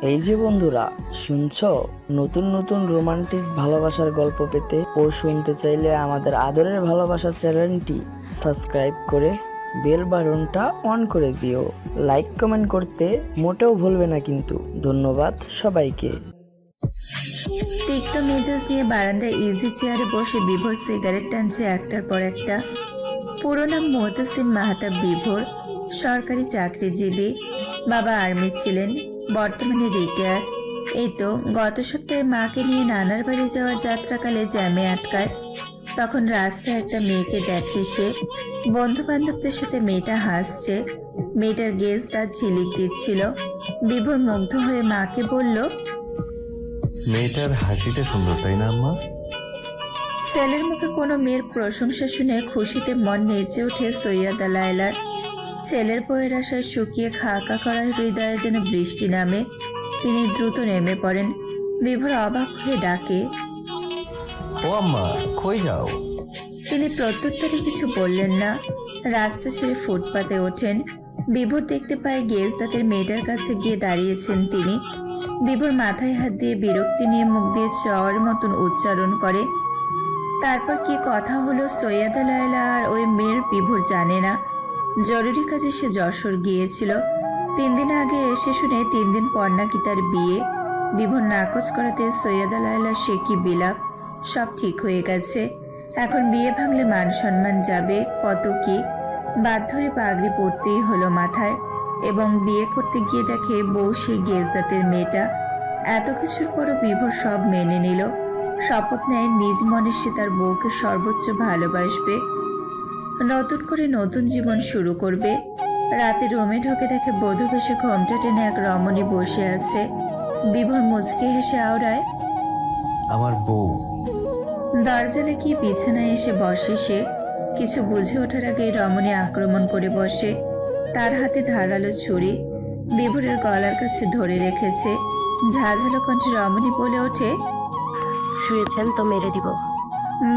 এই যে বন্ধুরা, শুনছো? নতুন নতুন রোমান্টিক ভালোবাসার গল্প পেতে ও শুনতে চাইলে আমাদের আদরের ভালোবাসা চ্যানেলটি সাবস্ক্রাইব করে বেল বাটনটা অন করে দিও। লাইক কমেন্ট করতে মোটেও ভুলবে না কিন্তু। ধন্যবাদ সবাইকে। তিক্ত মেজাজ নিয়ে বারান্দায় ইজি চেয়ারে বসে বিভোর সিগারেট টানছে একটার পর একটা। পুরো নাম মোহতাসিন মাহাতাব বিভোর, সরকারি চাকরিজীবী। বাবা আর্মি ছিলেন, বর্তমানে রিটায়ার। এই তো গত সপ্তাহে মাকে নিয়ে নানার বাড়ি যাওয়ার যাত্রাকালে জ্যামে আটকায়। তখন রাস্তায় একটা মেয়েকে দেখে সে। বন্ধু বান্ধবদের সাথে মেয়েটা হাসছে, মেয়েটার গেজ তার ঝিলিক দিচ্ছিল। বিভোর মুগ্ধ হয়ে মাকে বলল, মেয়েটার হাসিটা সুন্দর, তাই না আম্মা? ছেলের মুখে কোনো মেয়ের প্রশংসা শুনে খুশিতে মন নেচে ওঠে সৈয়দা লায়লার। ছেলের বইয়ের আশায় শুকিয়ে খাকা করা হৃদয়ে যেন বৃষ্টি নামে। তিনি দ্রুত নেমে পড়েন। বিভোর অবাক হয়ে ডাকে। ও আম্মা, কই যাও? তিনি প্রত্যুত্তরে কিছু বললেন না, রাস্তা ছেড়ে ফুটপাতে ওঠেন। বিভোর দেখতে পায় গেজ দাঁতের মেয়েটার কাছে গিয়ে দাঁড়িয়েছেন তিনি। বিভোর মাথায় হাত দিয়ে বিরক্তি নিয়ে মুখ দিয়ে চর মতন উচ্চারণ করে। তারপর কি কথা হলো সৈয়দা লায়লা আর ওই মেয়ের বিভোর জানে না। জরুরি কাজে সে যশোর গিয়েছিল। 3 দিন আগে এসে শুনে 3 দিন পর নাকি তার বিয়ে। বিভোর নাকচ করাতে সৈয়দা লায়লা সে কি বিলাপ। সব ঠিক হয়ে গেছে। এখন বিয়ে ভাঙলে মান সম্মান যাবে, কত কি। বাধ্য হয়ে পাগড়ি পরতেই হলো মাথায়। এবং বিয়ে করতে গিয়ে দেখে বউ সেই গেজদাতের মেয়েটা। এত কিছুর পরও বিভোর সব মেনে নিল। শপথ নেয় নিজ মনে সে তার বউকে সর্বোচ্চ ভালোবাসবে, নতুন করে নতুন জীবন শুরু করবে। রাতে রুমে ঢুকে দেখে বধূ বেশে ঘোমটা টেনে এক রমণী বসে আছে। বিভোর মুচকে হেসে আওড়ায়, আমার বউ। দরজা লাগিয়ে বিছানায় এসে বসে সে। কিছু বুঝে ওঠার আগে রমণী আক্রমণ করে বসে। তার হাতে ধারালো ছুরি। বিভোরের গলার কাছে ধরে রেখেছে। ঝাঁঝালো কণ্ঠে রমণী বলে ওঠে, শুয়েছেন তো মেরে দিব।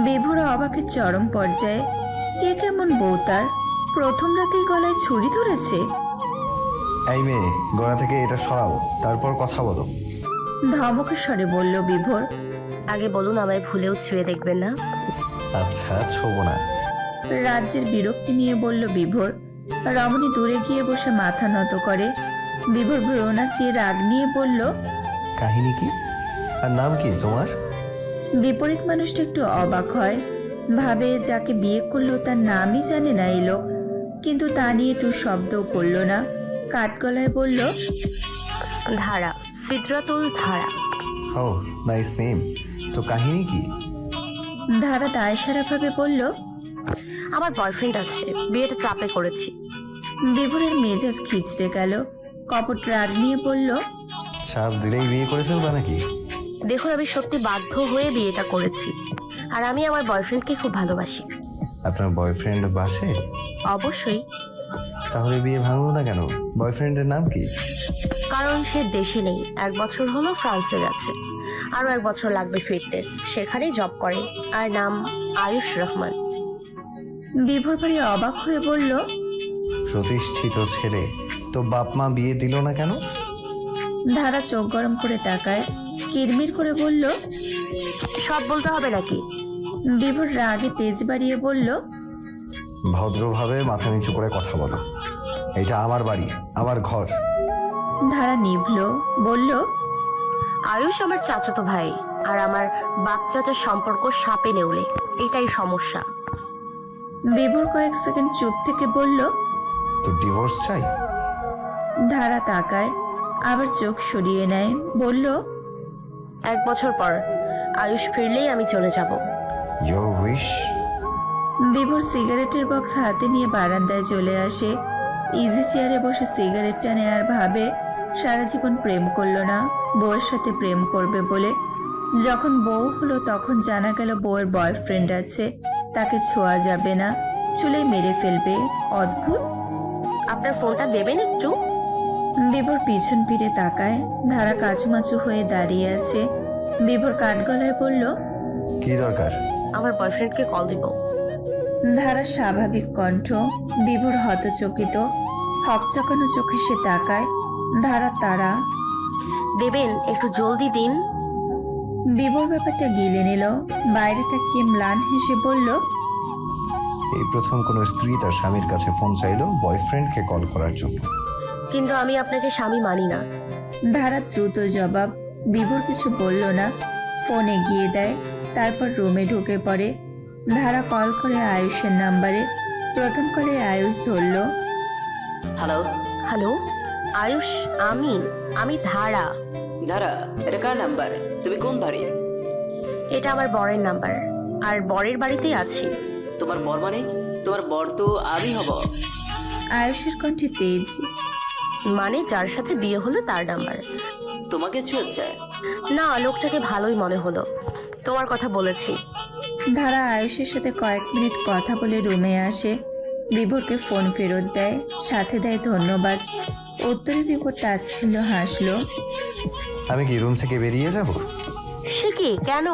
বিভোর অবাকের চরম পর্যায়ে। এ কেমন বউ তার? প্রথম রাতেই গলায় ছুরি ধরেছে। এই মেয়ে, গলা থেকে এটা সরাও, তারপর কথা বলো। ধমকের স্বরে বলল বিভোর। আগে বলুন, আমায় ভুলেও ছুঁয়ে দেখবেন না। আচ্ছা, ছোবো না। রাজ্যের বিরক্তি নিয়ে বলল বিভোর। রমণী দূরে গিয়ে বসে মাথা নত করে। বিভোর ভ্রু নাচিয়ে রাগ নিয়ে বলল, কাহিনী কি? আর নাম কি তোমার? বিপরীত মানুষটা একটু অবাক হয়। ভাবে যাকে বিয়ে করলো তার নামই জানে না এই লোক। কিন্তু তা নিয়ে একটু শব্দও করলো না। কাঠ গলায় বলল, ধারা, সিদ্রাতুল ধারা। ও, নাইস নেম। তো কাহিনী কি? ধারা দায়সারা ভাবে বলল, আমার বয়ফ্রেন্ড আছে, বিয়েটা চাপে করেছি। বিভোরের মেজাজ খিচড়ে গেল। কপট রাগ নিয়ে বলল, চাপ দিলেই বিয়ে করে ফেলবা নাকি? দেখুন, আমি সত্যি বাধ্য হয়ে বিয়েটা করেছি। আর আমি আমার বয়ফ্রেন্ডকে খুব ভালোবাসি। আপনার বয়ফ্রেন্ড বাসে? অবশ্যই। তাহলে বিয়ে ভাঙলো না কেন? বয়ফ্রেন্ডের নাম কি? কারণ সে দেশে নেই, 1 বছর হলো ফ্রান্সে গেছে। আরো 1 বছর লাগবে ফিরতে। সেখানেই জব করে। আর নাম আয়ুষ রহমান। বিভোর ভারী অবাক হয়ে বলল, প্রতিষ্ঠিত ছেলে, তো বাপ মা বিয়ে দিল না কেন? ধারা চোখ গরম করে তাকায়, কিরমির করে বলল। সব বলতে হবে নাকি? বিভোর রাগে তেজ বাড়িয়ে বলল, ভদ্রভাবে মাথা নিচু করে কথা বলো। এটা আমার বাড়ি, আমার ঘর। ধারা নিভল, বলল, আয়ুষ আমার চাচাতো ভাই। আর আমার বাচ্চাদের সম্পর্ক সাপে নেউলে, এটাই সমস্যা। বিভোর কয়েক সেকেন্ড চুপ থেকে বলল, তো ডিভোর্স চাই? ধারা তাকায়, আবার চোখ সরিয়ে নেয়, বলল, 1 বছর পর আয়ুষ ফিরলেই আমি চলে যাব। Your wish. বিভোর সিগারেটের বক্স হাতে নিয়ে বারান্দায় চলে আসে। ইজি চেয়ারে বসে সিগারেট টানে আর ভাবে, সারা জীবন প্রেম করলো না, বউয়ের সাথে প্রেম করবে বলে। যখন বউ হলো তখন জানা গেল বউয়ের বয়ফ্রেন্ড আছে, তাকে ছোঁয়া যাবে না, চুলেই মেরে ফেলবে। অদ্ভুত। আপনার ফোনটা দেবেন একটু? বিভোর পিছন ফিরে তাকায়। ধারা কাচুমাচু হয়ে দাঁড়িয়ে আছে। বিভোর কাঠগলায় বলল, কি দরকার? আমার বয়ফ্রেন্ডকে কল দিব। ধারার স্বাভাবিক কণ্ঠ। বিভোর হতচকিত, হকচকানো চোখে সে তাকায়। ধারা তারা দেবেন, একটু জলদি দিন। বিভোর ব্যাপারটা গিলে নিল। বাইরে তাকিয়ে ম্লান হেসে বলল, এই প্রথম কোনো স্ত্রী তার স্বামীর কাছে ফোন চাইলো বয়ফ্রেন্ডকে কল করার জন্য। কিন্তু আমি আপনাকে স্বামী মানি না। ধারা দ্রুত জবাব। বিভোর কিছু বলল না, ফোন এগিয়ে দেয়। তারপর রুমে ঢুকে পড়ে। ধারা কল করে আয়ুষের নাম্বারে। প্রথম কলে আয়ুষ ধরল। হ্যালো হ্যালো আয়ুষ, আমি ধারা। ধারা, এটা কার নাম্বার? তুমি কোন বাড়ির? এটা আমার বরের নাম্বার, আর বরের বাড়িতেই আছি। তোমার বর মানে? তোমার বর তো আমি হব। আয়ুষের কণ্ঠে তেজ। মানে যার সাথে বিয়ে হলো তার নাম্বার। তোমাকে ছুঁয়েছে? না, লোকটাকে ভালোই মনে হলো। তোমার কথা বলেছি। ধারা আয়ুষের সাথে কয়েক মিনিট কথা বলে রুমে আসে। বিভোরকে ফোন ফেরত দেয়, সাথে দেয় ধন্যবাদ। উত্তরে বিভোর তাচ্ছিল্য হাসলো। আমি কি রুম থেকে বেরিয়ে যাব? সে কি, কেন?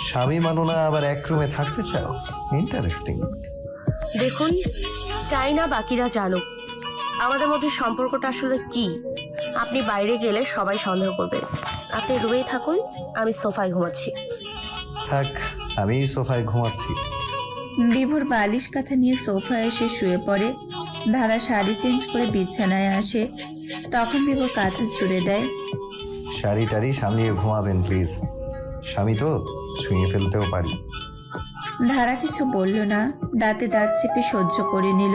স্বামী মানো না, আবার এক রুমে থাকতে চাও? ইন্টারেস্টিং। দেখুন, চাই না বাকিরা জানুক আমাদের মধ্যে সম্পর্কটা আসলে কি। আপনি বাইরে গেলে সবাই সন্দেহ করবে। আপনি রুমেই থাকুন, আমি সোফায় ঘুমাচ্ছি। থাক, আমি সোফায় ঘুমাচ্ছি। বিভোর বালিশ কাঁথা নিয়ে সোফায় এসে শুয়ে পড়ে। ধারা শাড়ি চেঞ্জ করে বিছানায় আসে। তখন বিভোর কাঁথা ছুড়ে দেয়। শাড়ি টাড়ি সামলিয়ে ঘুমাবেন প্লিজ, স্বামী তো ছুঁয়ে ফেলতেও পারি। ধারা কিছু বলল না, দাঁতে দাঁত চেপে সহ্য করে নিল।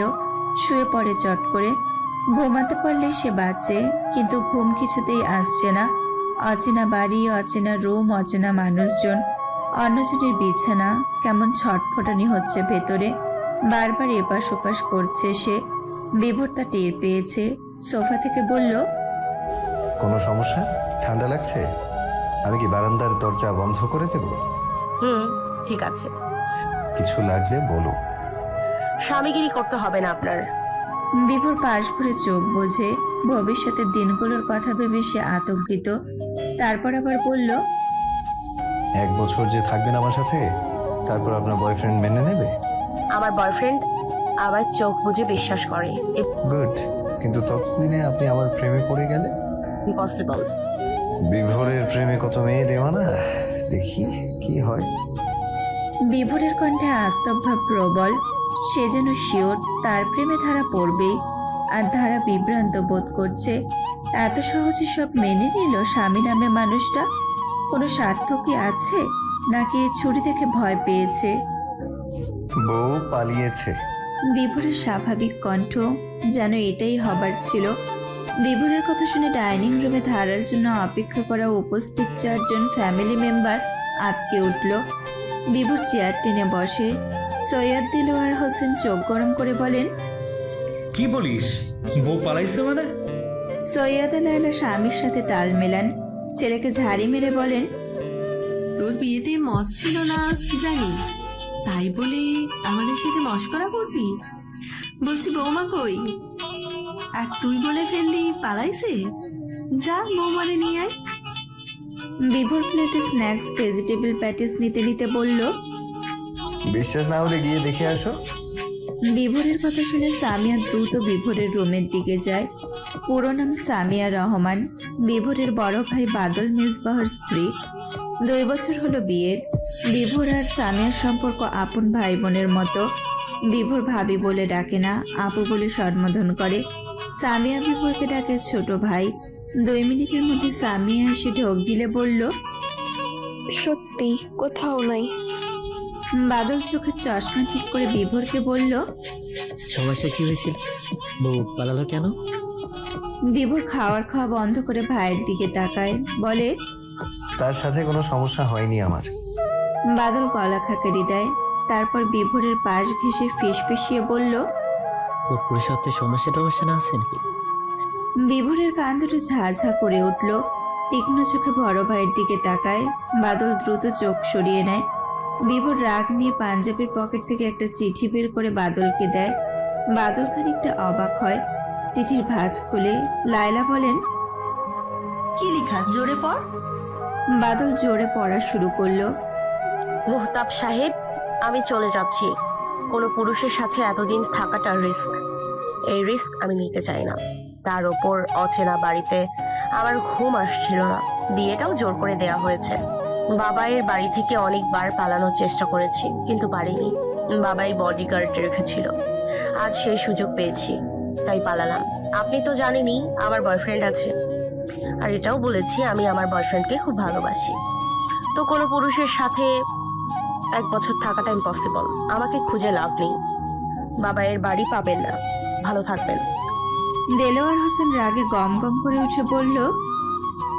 শুয়ে পড়ে চট করে। ঘুমাতে পারলে সে বাঁচে, কিন্তু ঘুম কিছুতেই আসছে না। অচেনা বাড়ি, অচেনা রুম, অচেনা মানুষজন, অন্যজনের বিছানা। কেমন ছটফটানি হচ্ছে ভেতরে। বারবার এপাশ ওপাশ করছে সে। বিভোর তা টের পেয়েছে। সোফা থেকে বলল, কোনো সমস্যা? ঠান্ডা লাগছে? আমি কি বারান্দার দরজা বন্ধ করে দেব? ঠিক আছে। কিছু লাগলে বলো। স্বামীগিরি করতে হবে না আপনার। বিভোর পাশ ঘুরে চোখ বোঝে। ভবিষ্যতের দিনগুলোর কথা ভেবে সে আতঙ্কিত। তারপর আবার বলল, 1 বছর যে থাকবেন আমার সাথে, তারপর আপনার বয়ফ্রেন্ড মেনে নেবে? আমার বয়ফ্রেন্ড আবার চোখ বুজে বিশ্বাস করে। গুড, কিন্তু ততদিনে আপনি আমার প্রেমে পড়ে গেলে? ইম্পসিবল। বিভোরের প্রেমে কত মেয়ে দেওয়া না, দেখি কি হয়। বিভোরের কণ্ঠে আত্মভাব প্রবল। সে যেন শিওর তার প্রেমে ধারা পড়বেই। আর ধারা বিভ্রান্ত বোধ করছে। এত সহজে সব মেনে নিল স্বামী নামে মানুষটা? কোনো স্বার্থ কি আছে, নাকি ছুরি দেখে ভয় পেয়েছে? বউ পালিয়েছে। বিভোরের স্বাভাবিক কণ্ঠ, যেন এটাই হবার ছিল। বিভোরের কথা শুনে ডাইনিং রুমে ধারার জন্য অপেক্ষা করা উপস্থিত 4 জন ফ্যামিলি মেম্বার আটকে উঠল। বিভোর চেয়ার টেনে বসে। সৈয়দ দিলওয়ার হোসেন চোখ গরম করে বলেন, কি বলিস? বউ পালাইছে মানে? সৈয়দ লায়লা স্বামীর সাথে তাল মেলান। ছেলেকে ঝাড়ি মেরে বলেন, তোর বিয়েতে মত ছিল না জানি, তাই বলে আমাদের সাথে মশকরা করবি? বলছি বৌমা কই? আর তুই বলে ফেললি পালাইছে? যা বৌমারে নিয়ে আয়। বিভোর প্লেটে স্ন্যাক্স ভেজিটেবল প্যাটিস নিতে নিতে বলল, বিশ্বাস না হলে গিয়ে দেখে আসো। বিভোরের কথা শুনে সামিয়া দ্রুত বিভোরের রুমের দিকে যায়। পুরো নাম সামিয়া রহমান, বিভোরের বড় ভাই বাদল মিসবাহর স্ত্রী। 2 বছর হলো বিয়ের। বিভোর আর সামিয়ার সম্পর্ক আপন ভাই বোনের মতো। বিভোর ভাবি বলে ডাকে না, আপু বলে সম্বোধন করে। সামিয়া বিভোরকে ডাকে ছোট ভাই। 2 মিনিটের মধ্যে সামিয়া এসে ঢোক গিলে বলল, সত্যি কোথাও নাই। বাদল চোখের চশমা ঠিক করে বিভোরকে বলল, সমস্যা কি হয়েছিল? বউ পালালো কেন? বিভোর খাওয়া বন্ধ করে ভাইয়ের দিকে তাকায়, বলে, তার সাথে কোনো সমস্যা হয়নি আমার। বাদল গলা খাকারি দেয়। তারপর বিভোরের পাশ ঘেঁষে ফিসফিসিয়ে বলল, তোর পুরুষত্বের সমস্যা টমস্যা না আছে নাকি? বিভোরের কান দুটো ঝাঝা করে উঠল। তীক্ষ্ণ চোখে বড় ভাইয়ের দিকে তাকায়। বাদল দ্রুত চোখ সরিয়ে নেয়। বিভোর রাগ নিয়ে পাঞ্জাবির পকেট থেকে একটা চিঠি বের করে বাদলকে দেয়। বাদল খানিকটা অবাক হয়। চিঠির ভাঁজ খুলে লায়লা বলেন, কি লেখা? জোরে পড়। বাদল জোরে পড়া শুরু করলো। মুহতাব সাহেব, আমি চলে যাচ্ছি। কোনো পুরুষের সাথে এতদিন থাকাটা রিস্ক। এই রিস্ক আমি নিতে চাই না। তার ওপর অচেনা বাড়িতে আমার ঘুম আসছিল না, বিয়েটাও জোর করে দেয়া হয়েছে। বাবাইয়ের বাড়ি থেকে অনেকবার পালানোর চেষ্টা করেছি, কিন্তু পারিনি। বাবাই বডিগার্ড রেখেছিল। আজ সেই সুযোগ পেয়েছি, তাই পালালাম। আপনি তো জানেনই আমার বয়ফ্রেন্ড আছে, আর এটাও বলেছি আমি আমার বয়ফ্রেন্ডকে খুব ভালোবাসি। তো কোনো পুরুষের সাথে 1 বছর থাকাটা ইম্পসিবল। আমাকে খুঁজে লাভ নেই। বাবাইয়ের বাড়ি পাবেন না। ভালো থাকবেন। দেলোয়ার হোসেন রাগে গম গম করে উঠে বলল,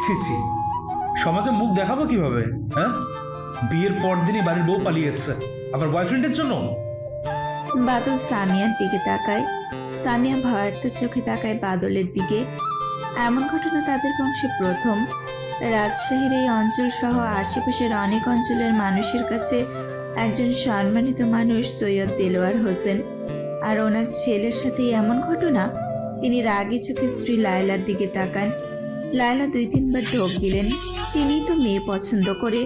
ছি ছি, সমাজে মুখ দেখাবো কিভাবে? হ্যাঁ, বিয়ের পর দিনই বাড়ির বউ পালিয়েছে আবার বয়ফ্রেন্ডের জন্য। বাদল সামিয়ার দিকে তাকায়। সামিয়া ভয়ার্থ চোখে তাকায় বাদলের দিকে। এমন ঘটনা তাদের বংশে প্রথম। রাজশাহীর এই অঞ্চল সহ আশেপাশের অনেক অঞ্চলের মানুষের কাছে একজন সম্মানিত মানুষ সৈয়দ দেলোয়ার হোসেন, আর ওনার ছেলের সাথে এমন ঘটনা। তিনি রাগে চোখে স্ত্রী লায়লার দিকে তাকান। লায়লা 2-3 বার ঢোক গিলেন। তিনিই তো মেয়ে পছন্দ করে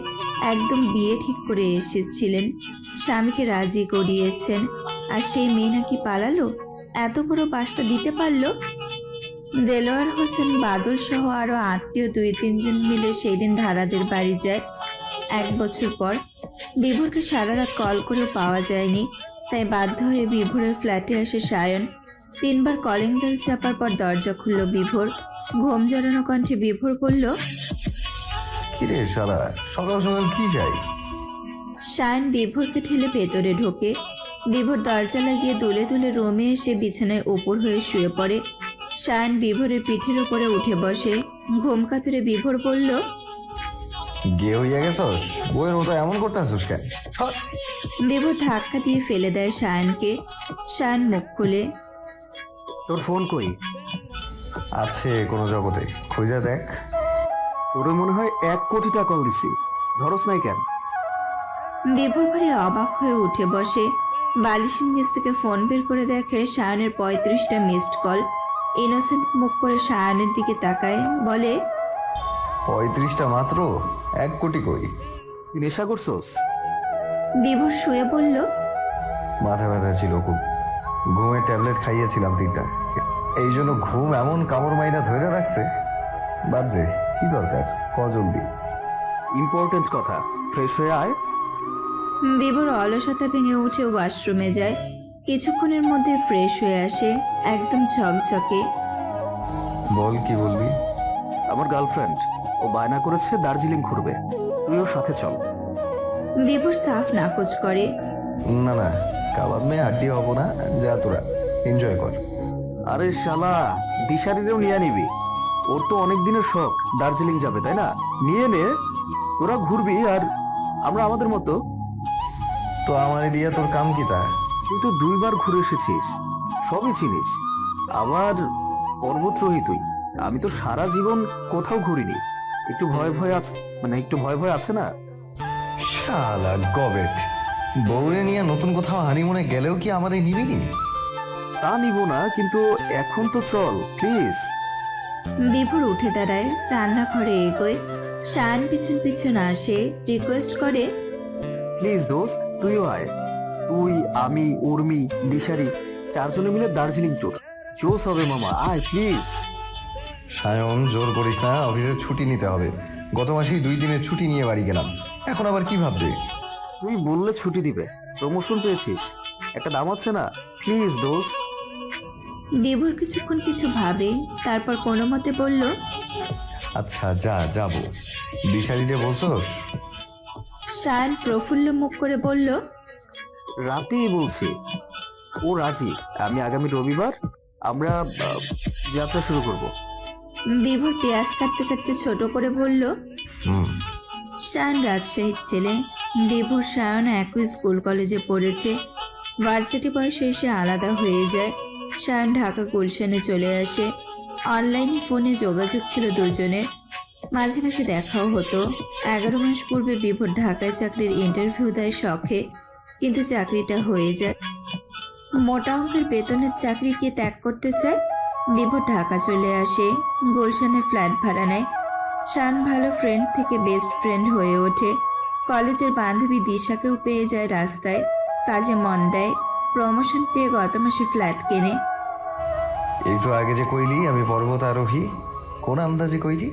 একদম বিয়ে ঠিক করে এসেছিলেন, স্বামীকে রাজি করিয়েছেন, আর সেই মেয়ে নাকি পালালো। এত বড় বাসটা দিতে পারলো। দেলোয়ার হোসেন, বাদল সহ আরো আত্মীয় 2-3 জন মিলে সেই দিন ধারাদের বাড়ি যায়। 1 বছর পর বিভোরকে সারা রাত কল করেও পাওয়া যায়নি, তাই বাধ্য হয়ে বিভোরের ফ্ল্যাটে আসে সায়ন। 3 বার কলিং বেল চাপার পর দরজা খুলল বিভোর। ঘুম জড়ানো কণ্ঠে বিভোর বলল, কিরে শালা, সকাল সকাল কি চাই? সায়ন বিভোরকে ঠেলে ভেতরে ঢোকে। বিভোর দরজা লাগিয়ে দুলে দুলে রুমে এসে বিছানায় উপর হয়ে শুয়ে পড়ে। সায়ন বিভোরের পিঠের উপরে উঠে বসে। ঘুম কাতুরে বিভোর বলল, গে হইয়া গেছস? বইয়ের মতো এমন করতেছস কেন? সর। বিভোর ধাক্কা দিয়ে ফেলে দেয় সায়নকে। সায়ন মুখ খুলে, তোর ফোন কই? আছে কোনো জগতে, খুঁজে দেখ। তোর মনে হয় 1 কোটি টাকা কল দিছি, ধরস নাই কেন? বিভোর ভারী অবাক হয়ে উঠে বসে। বালিশের নিচ থেকে ফোন বের করে দেখে সায়নের 35টা মিসড কল। ইনোসেন্ট মুখ করে সায়নের দিকে তাকায়, বলে, 35টা মাত্র? 1 কোটি কই? তুই নেশা করছস? বিভোর শুয়ে বলল, মাথা ব্যথা ছিল খুব, ঘুমের ট্যাবলেট খাইয়েছিলাম 3টা, এই জন্য ঘুম এমন কামড় মাইনা ধরে রাখছে। বাদ দে, কি দরকার, ক জলদি। ইম্পর্টেন্ট কথা, ফ্রেশ হয়ে আয়। বিভোর অলসতা ভেঙে উঠে ওয়াশরুমে যায়। কিছুক্ষণের মধ্যে ফ্রেশ হয়ে আসে, একদম ঝকঝকে। বল, কি বলবি? আমার গার্লফ্রেন্ড, ও বায়না করেছে দার্জিলিং ঘুরবে, তুই ওর সাথে চল। বিভোর সাফ নাকচ করে, না না, কাবাব মেয়ে আড্ডি হব না, যা তোরা এনজয় কর। আরে শালা, দিশারিরেও নিয়ে নিবি, ওর তো অনেক দিনের শখ দার্জিলিং যাবে, তাই না? নিয়ে নে, তোরা ঘুরবি আর আমরা আমাদের মতো। তো আমারে দিয়া তোর কাম কি তা? তুই তো 2 বার ঘুরে এসেছিস, সবই চিনিস। আবার পর্বতরোহী তুই, আমি তো সারা জীবন কোথাও ঘুরিনি। একটু ভয় ভয় আছে, একটু ভয় ভয় আছে না? শালা গবেট, বউরে নিয়ে নতুন কোথাও হানিমুনে গেলেও কি আমারে নিবিনি? তা নিব না, কিন্তু এখন তো চল প্লিজ। বিভোর উঠে দাঁড়ায়, রান্নাঘরে এগোয়। সায়ন পিছন পিছন আসে, রিকোয়েস্ট করে, প্লিজ দোস্ত, তুইও আয়। তুই, আমি, উর্মি, দিশারি 4 জনে মিলে দার্জিলিং ট্যুর জোস হবে মামা, আয় প্লিজ। সায়ন, জোর করিস না, অফিসে ছুটি নিতে হবে। গত মাসেই 2 দিনের ছুটি নিয়ে বাড়ি গেলাম, এখন আবার কি ভাববে? তুই বললে ছুটি দিবে, প্রমোশন পেয়েছিস, একটা দাম আছে না, প্লিজ দোস্ত। বিভোর কিছুক্ষণ কিছু ভাবে, তারপর কোনো মতে বলল, আচ্ছা যা, যাবো। দিশারিতে বলছস? সায়ন প্রফুল্ল মুখ করে বলল, রাতেই বলছি, ও রাজি। আমি আগামী রবিবার আমরা যাত্রা শুরু করব। বিভোর পেঁয়াজ কাটতে কাটতে ছোট করে বলল, হুম। সায়ন রাজশাহীর ছেলে। বিভোর সায়ন একই স্কুল কলেজে পড়েছে। ভার্সিটি বয়সে এসে আলাদা হয়ে যায়। সায়ন ঢাকা গুলশানে চলে আসে। অনলাইনে ফোনে যোগাযোগ ছিল দুজনের, মাঝে মাঝে দেখাও হতো। 11 মাস পূর্বে বিভোর ঢাকায় চাকরির ইন্টারভিউ দেয় শখে, কিন্তু চাকরিটা হয়ে যায়। মোটা অঙ্কের বেতনের চাকরি কে ত্যাগ করতে চায়? বিভোর ঢাকা চলে আসে, গুলশানে ফ্ল্যাট ভাড়া নেয়। শান ভালো ফ্রেন্ড থেকে বেস্ট ফ্রেন্ড হয়ে ওঠে। কলেজের বান্ধবী দিশাকেও পেয়ে যায় রাস্তায়, কাজে মন দেয়। প্রমোশন পেয়ে গত মাসে ফ্ল্যাট কেনে। একটু আগে যে কইলি আমি পর্বত আরোহী, কোন আন্দাজে কইলি?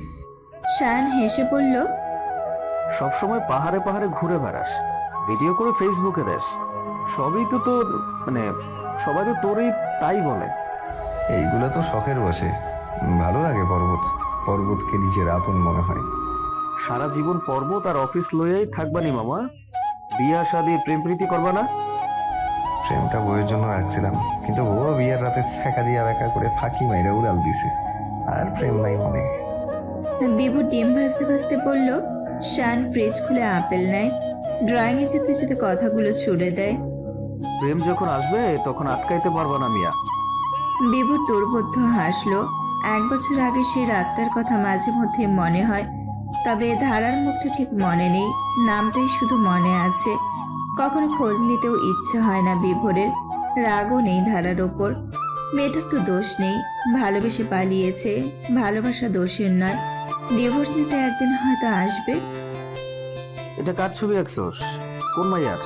শায়ান হেসে বলল, সবসময় পাহাড়ে পাহাড়ে ঘুরে বেড়াস, ভিডিও করে ফেসবুকে দেস, সবই তো তোর, মানে সবাই তো তোরই তাই বলে। এইগুলো তো শখের বসে, ভালো লাগে পর্বত, পর্বতকে নিজের আপন মনে হয়। সারা জীবন পর্বত আর অফিস লইয়াই থাকবানি মামা? বিয়া শাদি প্রেম প্রীতি করবা না? প্রেমটা বইয়ের জন্য রাখছিলাম, কিন্তু ও বিয়ের রাতে ছ্যাঁকা দিয়া ব্যাকা করে ফাঁকি মাইরা উড়াল দিছে, আর প্রেম নাই মনে। বিভোর ডিম ভাজতে ভাজতে বলল। শায়ান ফ্রিজ খুলে আপেল নেয়, ড্রয়িংয়ে যেতে যেতে কথাগুলো ছুড়ে দেয়। প্রেম যখন আসবে তখন আটকাইতে পারবা না মিয়া। বিভোর দুর্বোধ্য হাসলো। 1 বছর আগে সেই রাতটার কথা মাঝে মধ্যে মনে হয়, তবে ধারার মুখটা ঠিক মনে নেই, নামটাই শুধু মনে আছে। কখনো খোঁজ নিতেও ইচ্ছে হয় না বিভোরের। রাগও নেই ধারার ওপর, মেয়েটার তো দোষ নেই, ভালোবেসে পালিয়েছে, ভালোবাসা দোষের নয়। ডিভোর্স নিতে একদিন হয়তো আসবে। এটা কার ছবি আঁকছোস? কোন মাইয়ার?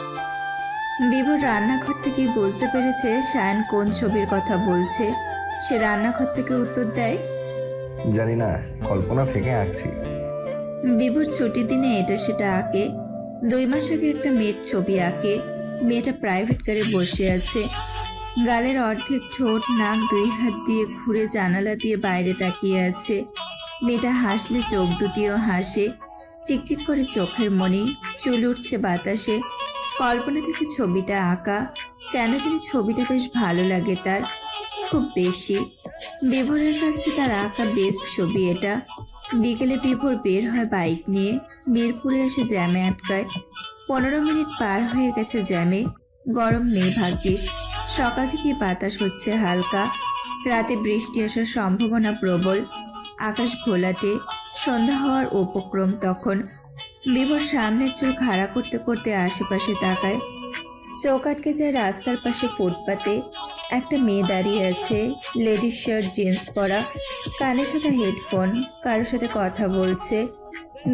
বিভোর রান্নাঘর থেকে বুঝতে পেরেছে শায়ান কোন ছবির কথা বলছে। সে রান্নাঘর থেকে উত্তর দেয়, জানি না, কল্পনা থেকে আঁকছি। বিভোর ছুটির দিনে এটা সেটা আঁকে। 2 মাস আগে একটা মেয়ের ছবি আঁকে। মেয়েটা প্রাইভেট কারে বসে আছে, গালের অর্ধেক ঠোঁট, নাক 2 হাত দিয়ে ঘুরে জানালা দিয়ে বাইরে তাকিয়ে আছে। মেয়েটা হাসলে চোখ দুটিও হাসে, চিকচিক করে চোখের মনি, চুল উঠছে বাতাসে। কল্পনা থেকে ছবিটা আঁকা, কেন জানি ছবিটা বেশ ভালো লাগে তার, খুব বেশি। বিভোরের কাছে তার আঁকা বেস্ট ছবি এটা। বিকেলে বিভোর বের হয় বাইক নিয়ে, মিরপুরে এসে জ্যামে আটকায়। 15 মিনিট পার হয়ে গেছে জ্যামে। গরম নেই ভাগ্যিস, সকাল থেকে বাতাস হচ্ছে হালকা। রাতে বৃষ্টি আসার সম্ভাবনা প্রবল, আকাশ ঘোলাটে, সন্ধ্যা হওয়ার উপক্রম তখন। বিভোর সামনের চোখ খাড়া করতে করতে আশেপাশে তাকায়। চোখ আটকে যায় রাস্তার পাশে ফুটপাতে। একটা মেয়ে দাঁড়িয়ে আছে, লেডিস শার্ট, জিন্স পরা, কানে সাথে হেডফোন, কারোর সাথে কথা বলছে।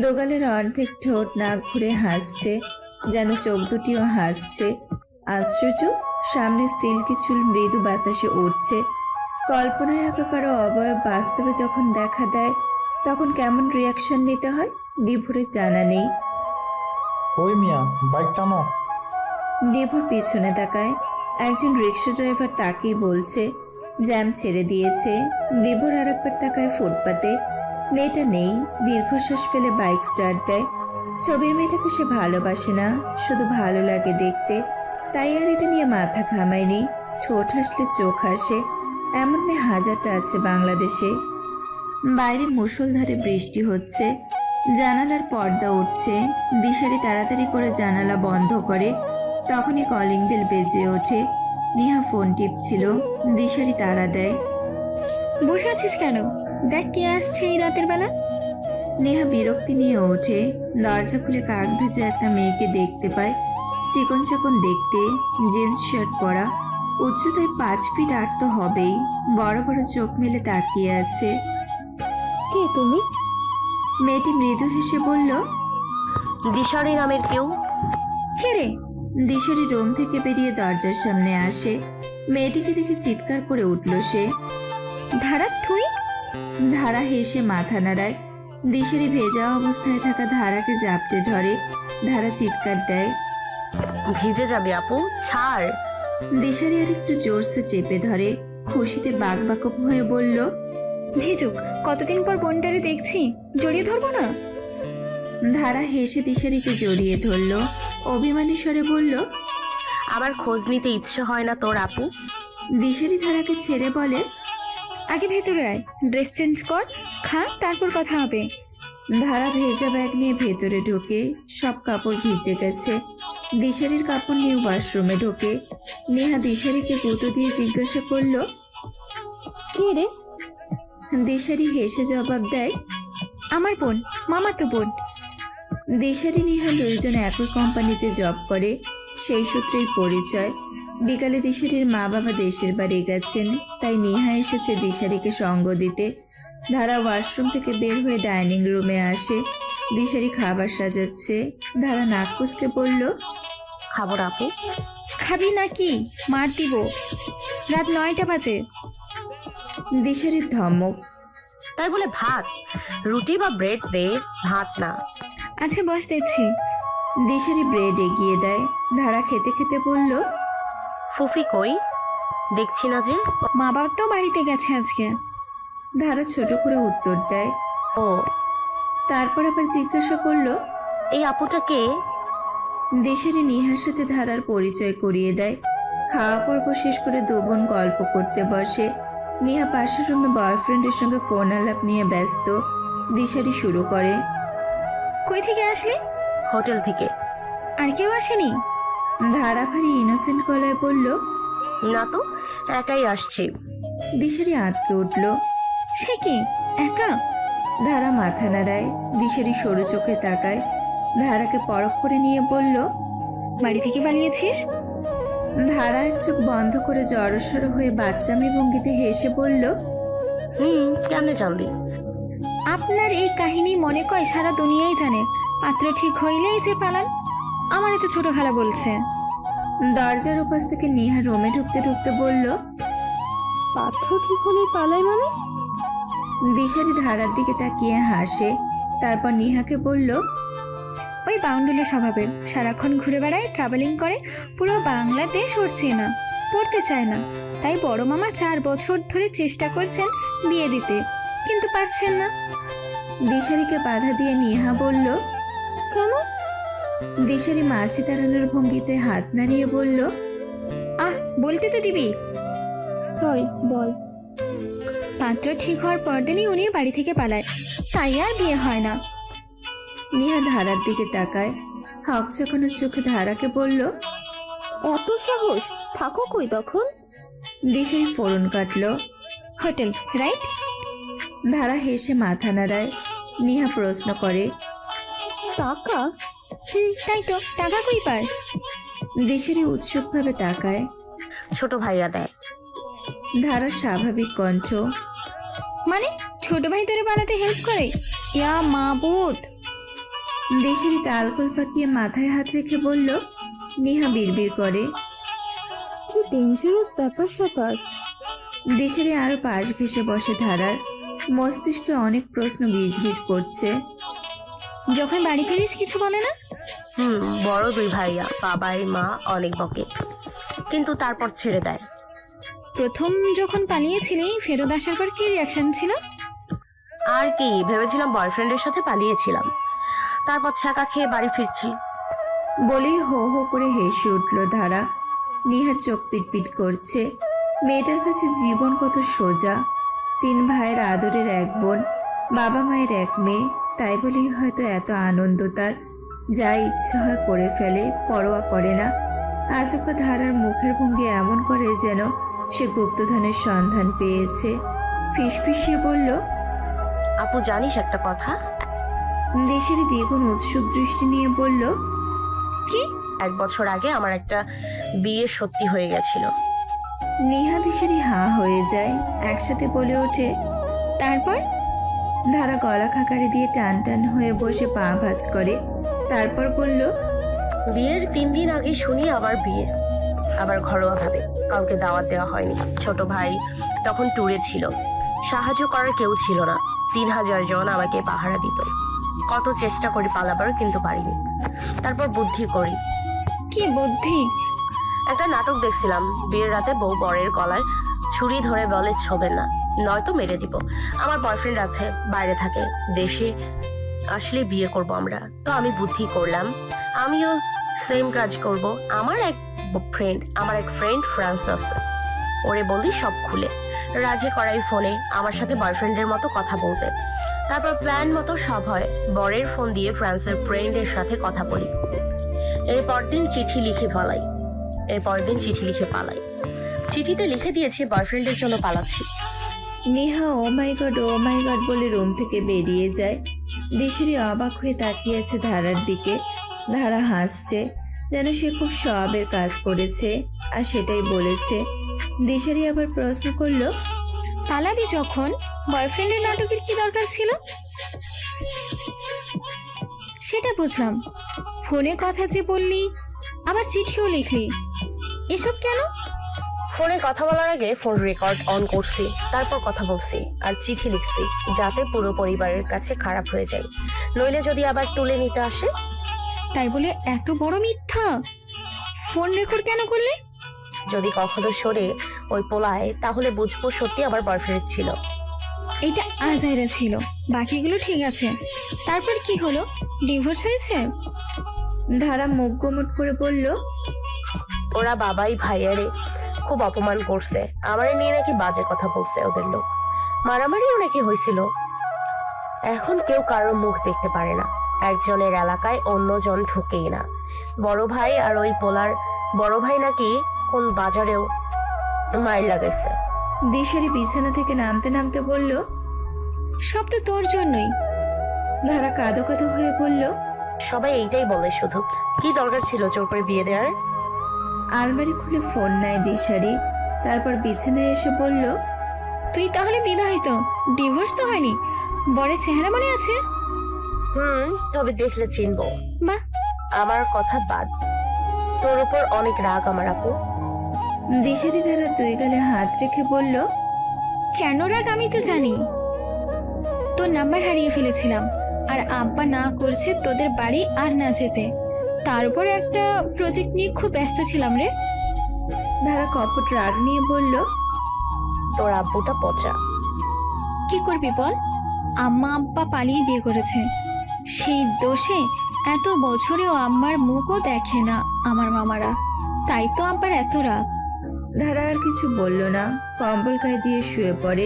দোগালের অর্ধেক ঠোঁট, নাক ঘুরে হাসছে, যেন চোখ দুটিও হাসছে। আশ্চর্য, সামনে সিল্কি চুল মৃদু বাতাসে উঠছে। কল্পনায় আঁকা কারো অবয়ব বাস্তবে যখন দেখা দেয় তখন কেমন রিয়াকশন নিতে হয় বিভোরের জানা নেই। ওই মিয়া, বাইক টানো। বিভোর পিছনে তাকায়, একজন রিক্সা ড্রাইভার তাকেই বলছে। জ্যাম ছেড়ে দিয়েছে। বিভোর আর একবার তাকায় ফুটপাতে, মেয়েটা নেই। দীর্ঘশ্বাস ফেলে বাইক স্টার্ট দেয়। ছবির মেয়েটাকে সে ভালোবাসে না, শুধু ভালো লাগে দেখতে, তাই আর এটা নিয়ে মাথা ঘামায়নি। ঠোঁট হাসলে চোখ হাসে, এমন মেয়ে হাজারটা আছে বাংলাদেশে। বাইরে মুষলধারে বৃষ্টি হচ্ছে, জানালার পর্দা উঠছে। দিশারি তাড়াতাড়ি করে জানালা বন্ধ করে, তখনই কলিং বেল বেজে ওঠে। নেহা ফোন টিপছিল, দিশারি তাড়া দেয়। বসে আছিস কেন? দেখ কে আসছে এই রাতের বেলা। নেহা বিরক্তি নিয়ে ওঠে, দরজা খুলে কাক ভেজে একটা মেয়েকে দেখতে পায়। চিকন চাকন দেখতে, জিন্স শার্ট পরা, উচ্চতায় 5 ফিট 8 তো হবেই। বড় বড় চোখ মেলে তাকিয়ে আছে। কে তুমি? মেয়েটি মৃদু হেসে বলল, দিশারি নামের কেউ। কে রে? দিশারি রুম থেকে বেরিয়ে দরজার সামনে আসে। মেয়েটিকে দেখে চিৎকার করে উঠল সে। ধারা তুই? ধারা হেসে মাথা নাড়ায়। দিশারি ভেজা অবস্থায় থাকা ধারাকে জাপটে ধরে। ধারা চিৎকার দেয়, ভিজে যাবে আপু, ছাড়। দিশারি আর একটু জোরসে চেপে ধরে। খুশিতে বাকবাকপ হয়ে বলল, ভিজুক, কতদিন পর বোনটারে দেখছি, জড়িয়ে ধরবো না? ধারা হেসে দিশারিকে জড়িয়ে ধরল। অভিমানী স্বরে বলল, আমার খোঁজ নিতে ইচ্ছে হয় না তোর আপু? দিশারি ধারাকে ছেড়ে বলে, আগে ভেতরে আয়, ড্রেস চেঞ্জ কর, খা, তারপর কথা হবে। ধারা ভেজা ব্যাগ নিয়ে ভেতরে ঢোকে। সব কাপড় ভিজে গেছে। দিশারির কাপড় নিয়ে ওয়াশরুমে ঢোকে। নেহা দিশারিকে গুঁতো দিয়ে জিজ্ঞাসা করল, কে রে? দিশারি হেসে জবাব দেয়, আমার বোন, মামা তো বোন। দিশারি নেহা 2 জন একই কোম্পানিতে জব করে, সেই সূত্রেই পরিচয়। বিকালে দিশারির মা বাবা দেশের বাড়ি গেছেন, তাই নেহা এসেছে দিশারিকে সঙ্গ দিতে। ধারা ওয়াশরুম থেকে বের হয়ে ডাইনিং রুমে আসে। দিশারি খাবার সাজাচ্ছে। ধারা নাক কুচকে বলল, খাবো না আপু। খাবি নাকি? মার দিব, রাত 9টা বাজে। দিশারির ধমক। তাই বলে ভাত, রুটি বা ব্রেড দে, ভাত না। আচ্ছা বস দিচ্ছি। দিশারি ব্রেড এগিয়ে দেয়। ধারা খেতে খেতে বলল, ফুফি কই? দেখছি না যে। মা বাবা তো বাড়িতে গেছে আজকে। ধারা ছোট করে উত্তর দেয়। ও, তারপর আবার জিজ্ঞাসা করলো, এই আপুটা কে? দিশারি নিহার সাথে ধারার পরিচয় করিয়ে দেয়। খাওয়া পর্ব শেষ করে দুবোন গল্প করতে বসে। নিহা পাশের রুমে বয়ফ্রেন্ডের সঙ্গে ফোন আলাপ নিয়ে ব্যস্ত। দিশারি শুরু করে, কই থেকে আসলে? হোটেল থেকে। আর কেউ আসেনি? ধারা ভারী ইনোসেন্ট গলায় বলল, না তো, একাই আসছি। দিশারি আঁতকে উঠল। সে কি, একা? ধারা মাথা নাড়ায়। দিশারি সরু চোখে তাকায়। ধারাকে পরখ করে নিয়ে বলল, বাড়ি থেকে পালিয়েছিস? ধারা এক চোখ বন্ধ করে জড়সড় হয়ে বাচ্চামি ভঙ্গিতে হেসে বলল, কেমনে জানলি? আপনার এই কাহিনী মনে কয় সারা দুনিয়াই জানে। পাত্র ঠিক হইলেই যে পালান। আমারই তো ছোট খালা বলছে। দরজার উপাস থেকে নিহা রুমে ঢুকতে ঢুকতে বলল, পাত্র ঠিক হলেই পালায় মানে? দিশারি ধারার দিকে তাকিয়ে হাসে। তারপর নিহাকে বলল, ওই বাউন্ডুলের স্বভাবের, সারাক্ষণ ঘুরে বেড়ায়, ট্রাভেলিং করে, পুরো বাংলাদেশ ওর চেনা। পড়তে চায় না, তাই বড় মামা 4 বছর ধরে চেষ্টা করছেন বিয়ে দিতে, কিন্তু পারছেন না। দিশারিকে বাধা দিয়ে নিহা বলল, কেন? দিশারি মাছি তাড়ানোর ভঙ্গিতে হাত নাড়িয়ে বলল, বলতে তো দিবি। সরি, বল। পাত্র ঠিক হওয়ার পরদিনই উনি বাড়ি থেকে পালায়, তাই আর বিয়ে হয় না। নিহা ধারার দিকে তাকায়। হকচকানো চোখে ধারাকে বলল, এত সাহস, থাকো কই তখন? দিশারি ফোড়ন কাটল। Hotel, right? ধারা হেসে মাথা নাড়ায়। নিহা প্রশ্ন করে, টাকা? তাই তো, টাকা কই পাস? দিশারি উৎসুকভাবে তাকায়। ছোট ভাইয়া দেয়। ধারার স্বাভাবিক কণ্ঠ, মানে ছোট ভাই তোরে পালাতে হেল্প করে? ইয়া মাবুদ। দিশারি তালগোল পাকিয়ে মাথায় হাত রেখে বলল। নিহা বিড়বিড় করে, কি ডেঞ্জারাস ব্যাপার স্যাপার। দিশারি আরো পাশ ঘেসে বসে। ধারার মস্তিষ্কে অনেক প্রশ্ন গিজগিজ করছে। যখন বাড়ি ফিরিস কিছু বলে না? বড় 2 ভাইয়া, বাবাই মা অনেক বকে, কিন্তু তারপর ছেড়ে দেয়। প্রথম যখন পালিয়েছিলি ফেরত আসার পর কি রিয়াকশন ছিল? আর কি, ভেবেছিলাম বয়ফ্রেন্ডের সাথে পালিয়েছিলাম, তারপর ছাকা খেয়ে বাড়ি ফিরছি। বলেই হো হো করে হেসে উঠল ধারা। নিহার চোখ পিটপিট করছে। মেয়েটার কাছে জীবন কত সোজা। 3 ভাইয়ের আদরের 1 বোন, বাবা মায়ের 1 মেয়ে, তাই বলেই হয়তো এত আনন্দ তার। যা ইচ্ছে হয় করে ফেলে, পরোয়া করে না। আজকা ধারার মুখের ভঙ্গি এমন করে যেন সে গুপ্তধনের সন্ধান পেয়েছে। ফিসফিসিয়ে বলল, আপু জানিস একটা কথা? দিশারি দ্বিগুণ উৎসুক দৃষ্টি নিয়ে বলল, কি? 1 বছর আগে আমার একটা বিয়ে সত্যি হয়ে গেছিল। নিহা দিশারি হাঁ হয়ে যায়। একসাথে বলে ওঠে, তারপর? ধারা গলা খাকারি দিয়ে টান টান হয়ে বসে পা ভাঁজ করে। তারপর বলল, বিয়ের 3 দিন আগে শুনি আবার বিয়ে, আবার ঘরোয়া ভাবে, কাউকে দাওয়াত দেওয়া হয়নি। ছোট ভাই তখন ট্যুরে ছিল, সাহায্য করার কেউ ছিল না। 3000 জন আমাকে পাহারা দিত। কত চেষ্টা করি পালাবার, কিন্তু পারিনি। তারপর বুদ্ধি করি। কি বুদ্ধি? একটা নাটক দেখছিলাম, বিয়ের রাতে বউ বরের গলায় ছুরি ধরে বলে ছবেন না, নয়তো মেরে দিব। আমার বয়ফ্রেন্ড আছে, বাইরে থাকে, দেশে আসলে বিয়ে করব আমরা। তো আমি বুদ্ধি করলাম আমিও সেম কাজ করব। আমার এক ফ্রেন্ড ফ্রান্স আছে, ওরে বলি সব খুলে। রাজি করাই ফোনে আমার সাথে বয়ফ্রেন্ডের মতো কথা বলতে। তারপর প্ল্যান মতো সব হয়। বরের ফোন দিয়ে ফ্রান্সের ফ্রেন্ডের সাথে কথা বলি। এরপর দিন চিঠি লিখে পালাই। চিঠিতে লিখে দিয়েছি বয়ফ্রেন্ডের জন্য পালাচ্ছি। নিহা ও মাই গড বলে রুম থেকে বেরিয়ে যায়। দিশারি অবাক হয়ে তাকিয়ে আছে ধারার দিকে। ধারা হাসছে, যেন সে খুব সবের কাজ করেছে আর সেটাই বলেছে। দিশারি আবার প্রশ্ন করলো, পালাবি যখন, বয়ফ্রেন্ডের নাটকের কি দরকার ছিল? সেটা বুঝলাম, ফোনে কথা যে বললি, আবার চিঠিও লিখলি, এসব কেন? ফোনে কথা বলার আগে ফোন রেকর্ড অন করছি, তারপর কথা বলছি আর চিঠি লিখছি, যাতে পুরো পরিবারের কাছে খারাপ হয়ে যায়, নইলে যদি আবার তুলে নিতে আসে। তাই বলে এত বড় মিথ্যা? ফোন রেকর্ড কেন করলে? যদি কখনো সরে ওই পোলায়, তাহলে বুঝবো সত্যি আমার বয়ফ্রেন্ড ছিল। এইটা আজাইরা ছিল, বাকিগুলো ঠিক আছে। তারপর কি হলো? ডিভোর্স হয়েছে? ধারা মুখ গোমট করে বলল, ওরা বাবাই ভাইয়ারে খুব অপমান করছে, আমারে নিয়ে নাকি বাজে কথা বলছে ওদের লোক, মারামারিও নাকি হয়েছিল। এখন কেউ কারোর মুখ দেখতে পারে না, একজনের এলাকায় অন্যজন ঢুকেই না। বড় ভাই আর ওই পোলার বড় ভাই নাকি কোন বাজারেও মাইর লাগাইছে। দিশারি বিছানা থেকে নামতে নামতে বলল, সব তো তোর জন্যই। ধারা কাঁদো কাঁদো হয়ে বলল, সবাই এইটাই বলে, শুধু কি দরকার ছিল জোর করে বিয়ে দেওয়ার? আলমারি খুলে ফোন নেয় দিশারি, তারপর বিছানায় এসে বলল, তুই তাহলে বিবাহিত, ডিভোর্স তো হয়নি। বরের চেহারা মনে আছে? তবে দেখলে চিনবো। বাহ, আমার কথা বাদ, তোর উপর অনেক রাগ আমার আপু। দিশারি ধারা দুই গালে হাত রেখে বলল, কেন রাগ আমি তো জানি। তোর নাম্বার হারিয়ে ফেলেছিলাম, আর আব্বা না করছে তোদের বাড়ি আর না যেতে। তার উপর একটা প্রজেক্ট নিয়ে খুব ব্যস্ত ছিলাম রে। ধারা কপট রাগ নিয়ে বলল, তোর আব্বুটা পচা। কি করবি বল, আম্মা আব্বা পালিয়ে বিয়ে করেছে। সেই দোষে এত বছরেও আম্মার মুখও দেখে না আমার মামারা, তাই তো আব্বার এত রাগ। ধারা আর কিছু বলল না, কম্বল গায়ে দিয়ে শুয়ে পড়ে।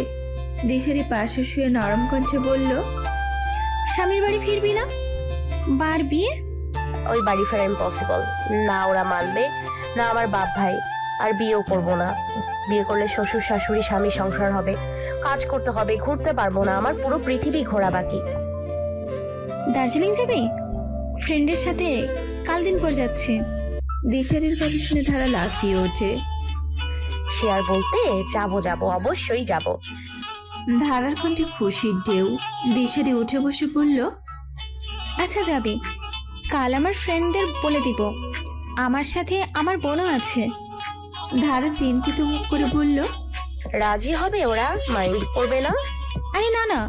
দিশারি পাশে শুয়ে নরম কণ্ঠে বলল, স্বামীর বাড়ি ফিরবি না? বার বিয়ে? ওই বাড়ি ফেরা ইম্পসিবল, না ওরা মানবে, না আমার বাপ ভাই। আর বিয়েও করবো না। বিয়ে করলে শ্বশুর শাশুড়ি স্বামী সংসার হবে, কাজ করতে হবে, ঘুরতে পারবো না, আমার পুরো পৃথিবী ঘোরা বাকি। দার্জিলিং যাবে? ফ্রেন্ডের সাথে কাল দিন পর যাচ্ছে। দিশারির কথা শুনে ধারা লাফিয়ে ওঠে। সে আর বলতে, যাবো যাবো, অবশ্যই যাবো। ধারার কণ্ঠে খুশির ঢেউ। দিশারি উঠে বসে বলল, আচ্ছা যাবে, কাল আমার ফ্রেন্ডদের বলে দিব। আমার সাথে আমার বোনও আছে। ধারা চিন্তিত মুখ করে বলল, রাজি হবে ওরা? মাইন্ড করবে না? আরে না না,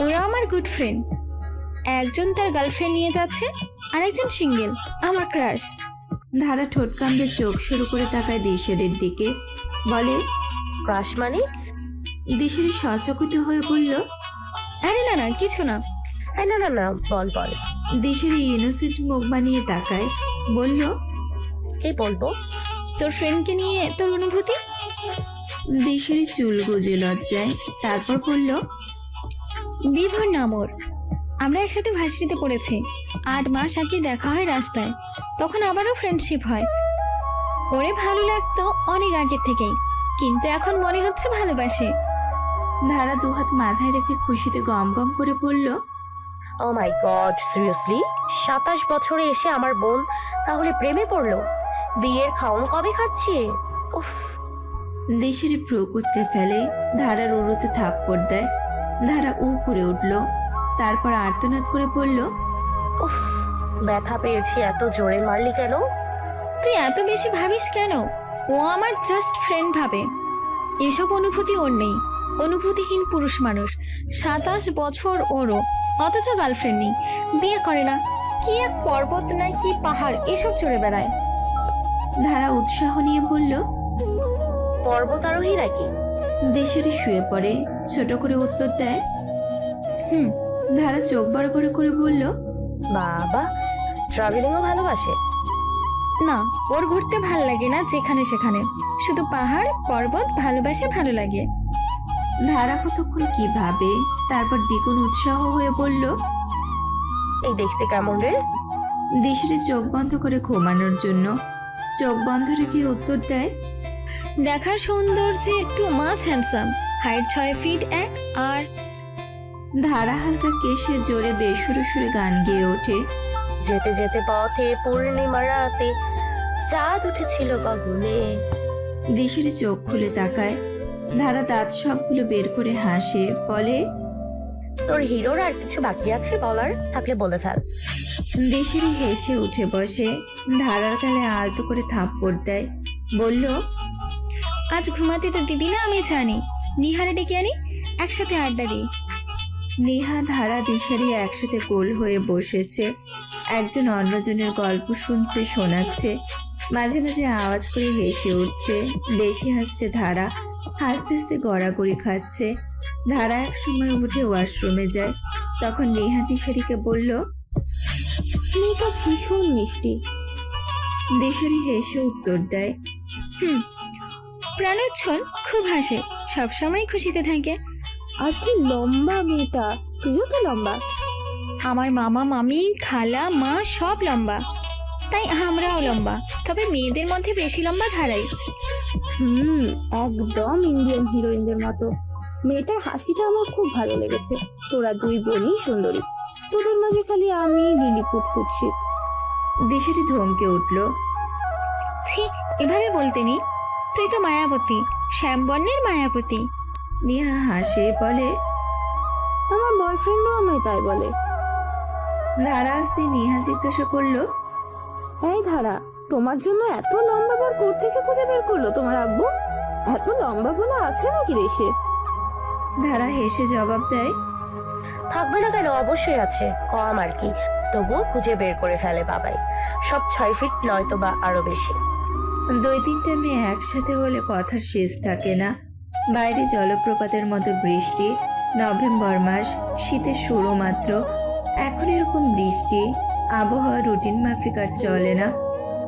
ওরা আমার গুড ফ্রেন্ড। একজন তার গার্লফ্রেন্ড নিয়ে যাচ্ছে, আর একজন সিঙ্গেল, আমার ক্রাশ। ধারা ঠোঁট কামড়ে চোখ শুরু করে তাকায় দিশারির দিকে, বলে, ক্রাশ মানে? দিশারি সচকিত হয়ে বলল, আরে না না, কিছু না। না না না, বল বল। দিশারি ইনোসেন্ট মুখ বানিয়ে তাকায়, বলল, কি বলবো? তোর ফ্রেন্ডকে নিয়ে তোর অনুভূতি। দিশারি চুল গুজে লজ্জায়, তারপর বলল, বিভোর নাম ওর। আমরা একসাথে ভার্সিটিতে পড়েছি। 8 মাস আগে দেখা হয় রাস্তায়, তখন আবারও ফ্রেন্ডশিপ হয়। ওরে ভালো লাগতো অনেক আগে থেকেই, কিন্তু এখন মনে হচ্ছে ভালোবাসে। ধারা দুহাত মাথায় রেখে খুশিতে গম গম করে বলল, ও মাই গড, সিরিয়াসলি? 27 বছরে এসে আমার বোন তাহলে প্রেমে পড়লো? বিয়ের খাওন কবে খাচ্ছি? উফ। দিশারি ভ্রু কুচকে ফেলে, ধারার উড়োতে থাপ্পড় দেয়। ধারা করে উঠল, তারপর আর্তনাদ করে বলল, উফ, ব্যথা পেয়েছি। এত জোরে মারলি কেন? তুই এত বেশি ভাবিস কেন? ও আমার জাস্ট ফ্রেন্ড ভাবে। এসব অনুভূতি ওর নেই। অনুভূতিহীন পুরুষ মানুষ। 27 বছর ওরও, অথচ গার্লফ্রেন্ড নেই, বিয়ে করে না। কি এক পর্বত না কি পাহাড় এসব চড়ে বেড়ায়। ধারা উৎসাহ নিয়ে বলল, পর্বতারোহী নাকি? দিশারি শুয়ে পড়ে, ছোট করে উত্তর দেয়। হুম। ধারা চোখ বড় করে করে বলল, বাবা, ট্রাভেলিংও ভালোবাসে? না, ওর ঘুরতে ভাল লাগে না যেখানে সেখানে, শুধু পাহাড় পর্বত ভালোবাসে, ভালো লাগে। ধারা কতক্ষণ কি ভাবে, তারপর দ্বিগুণ উৎসাহ হয়ে বলল, এই দেখতে কেমন রে? দিশারি চোখ বন্ধ করে ঘুমানোর জন্য চোখ বন্ধ রেখে উত্তর দেয়, দেখার সৌন্দর্যে একটু মাছ হ্যান্ডসাম, হাইট 6 ফিট 1। আর ধারা হালকা কেশে জোরে বেসুরে সুরে গান গেয়ে ওঠে। যেতে যেতে পথে পূর্ণিমা রাতে চাঁদ উঠেছিল গগনে। দিশারি চোখ খুলে তাকায়। ধারা দাঁত সবগুলো বের করে হাসে, বলে, তোর হিরোর আর কিছু বাকি আছে বলার? থাকলে বলে ফেল। দিশারি হেসে উঠে বসে, ধারার গালে আলতো করে থাপ্পড় দেয়, বলল, আজ ঘুমাতে তো দিবি না আমি জানি। নিহারে ডেকে আনি, একসাথে আড্ডা দিই। নেহা, ধারা, দিশারি একসাথে গোল হয়ে বসেছে। একজন অন্যজনের গল্প শুনছে, শোনাচ্ছে। মাঝে মাঝে আওয়াজ করে হেসে উঠছে। বেশি হাসছে ধারা, হাসতে হাসতে গড়াগড়ি খাচ্ছে। ধারা এক সময় উঠে ওয়াশরুমে যায়। তখন নেহা দিশারিকে বলল, মেয়েটা ভীষণ মিষ্টি। দিশারি হেসে উত্তর দেয়, প্রাণোচ্ছল, খুব হাসে, সবসময় খুশিতে থাকে। আর কি লম্বা মেয়েটা, তুইও তো লম্বা। আমার মামা, মামি, খালা, মা সব লম্বা, তাই আমরাও লম্বা। তবে মেয়েদের মধ্যে বেশি লম্বা ধারাই। একদম ইন্ডিয়ান হিরোইনদের মতো। মেয়েটার হাসিটা আমার খুব ভালো লেগেছে। তোরা দুই বোনই সুন্দরী, তোদের মাঝে খালি আমি লিলিপুট কুৎসিত। দিশারি ধমকে উঠল, ছি, এভাবে বলতে নি, তুই তো মায়াবতী, শ্যামবর্ণের মায়াবতী। নেহা হাসে বলে, আমার বয়ফ্রেন্ডও আমায় তাই বলে। ধারা আসতে নেহা জিজ্ঞাসা করলো, এই ধারা, তোমার জন্য এত লম্বা বর কোথা থেকে খুঁজে বের করলো তোমার আব্বু? এত লম্বা বলা আছে নাকি দেশে? ধারা হেসে জবাব দেয়, থাকবে না কেন, অবশ্যই আছে, কম আর কি। তবুও খুঁজে বের করে ফেলে বাবাই। সব 6 ফিট নয়তো বা আরো বেশি। 2-3টা মেয়ে একসাথে হলে কথার শেষ থাকে না। বাইরে জলপ্রপাতের মতো বৃষ্টি। নভেম্বর মাস, শীতের শুরু মাত্র। এখন এরকম বৃষ্টি, আবহাওয়া রুটিন মাফিক আর চলে না।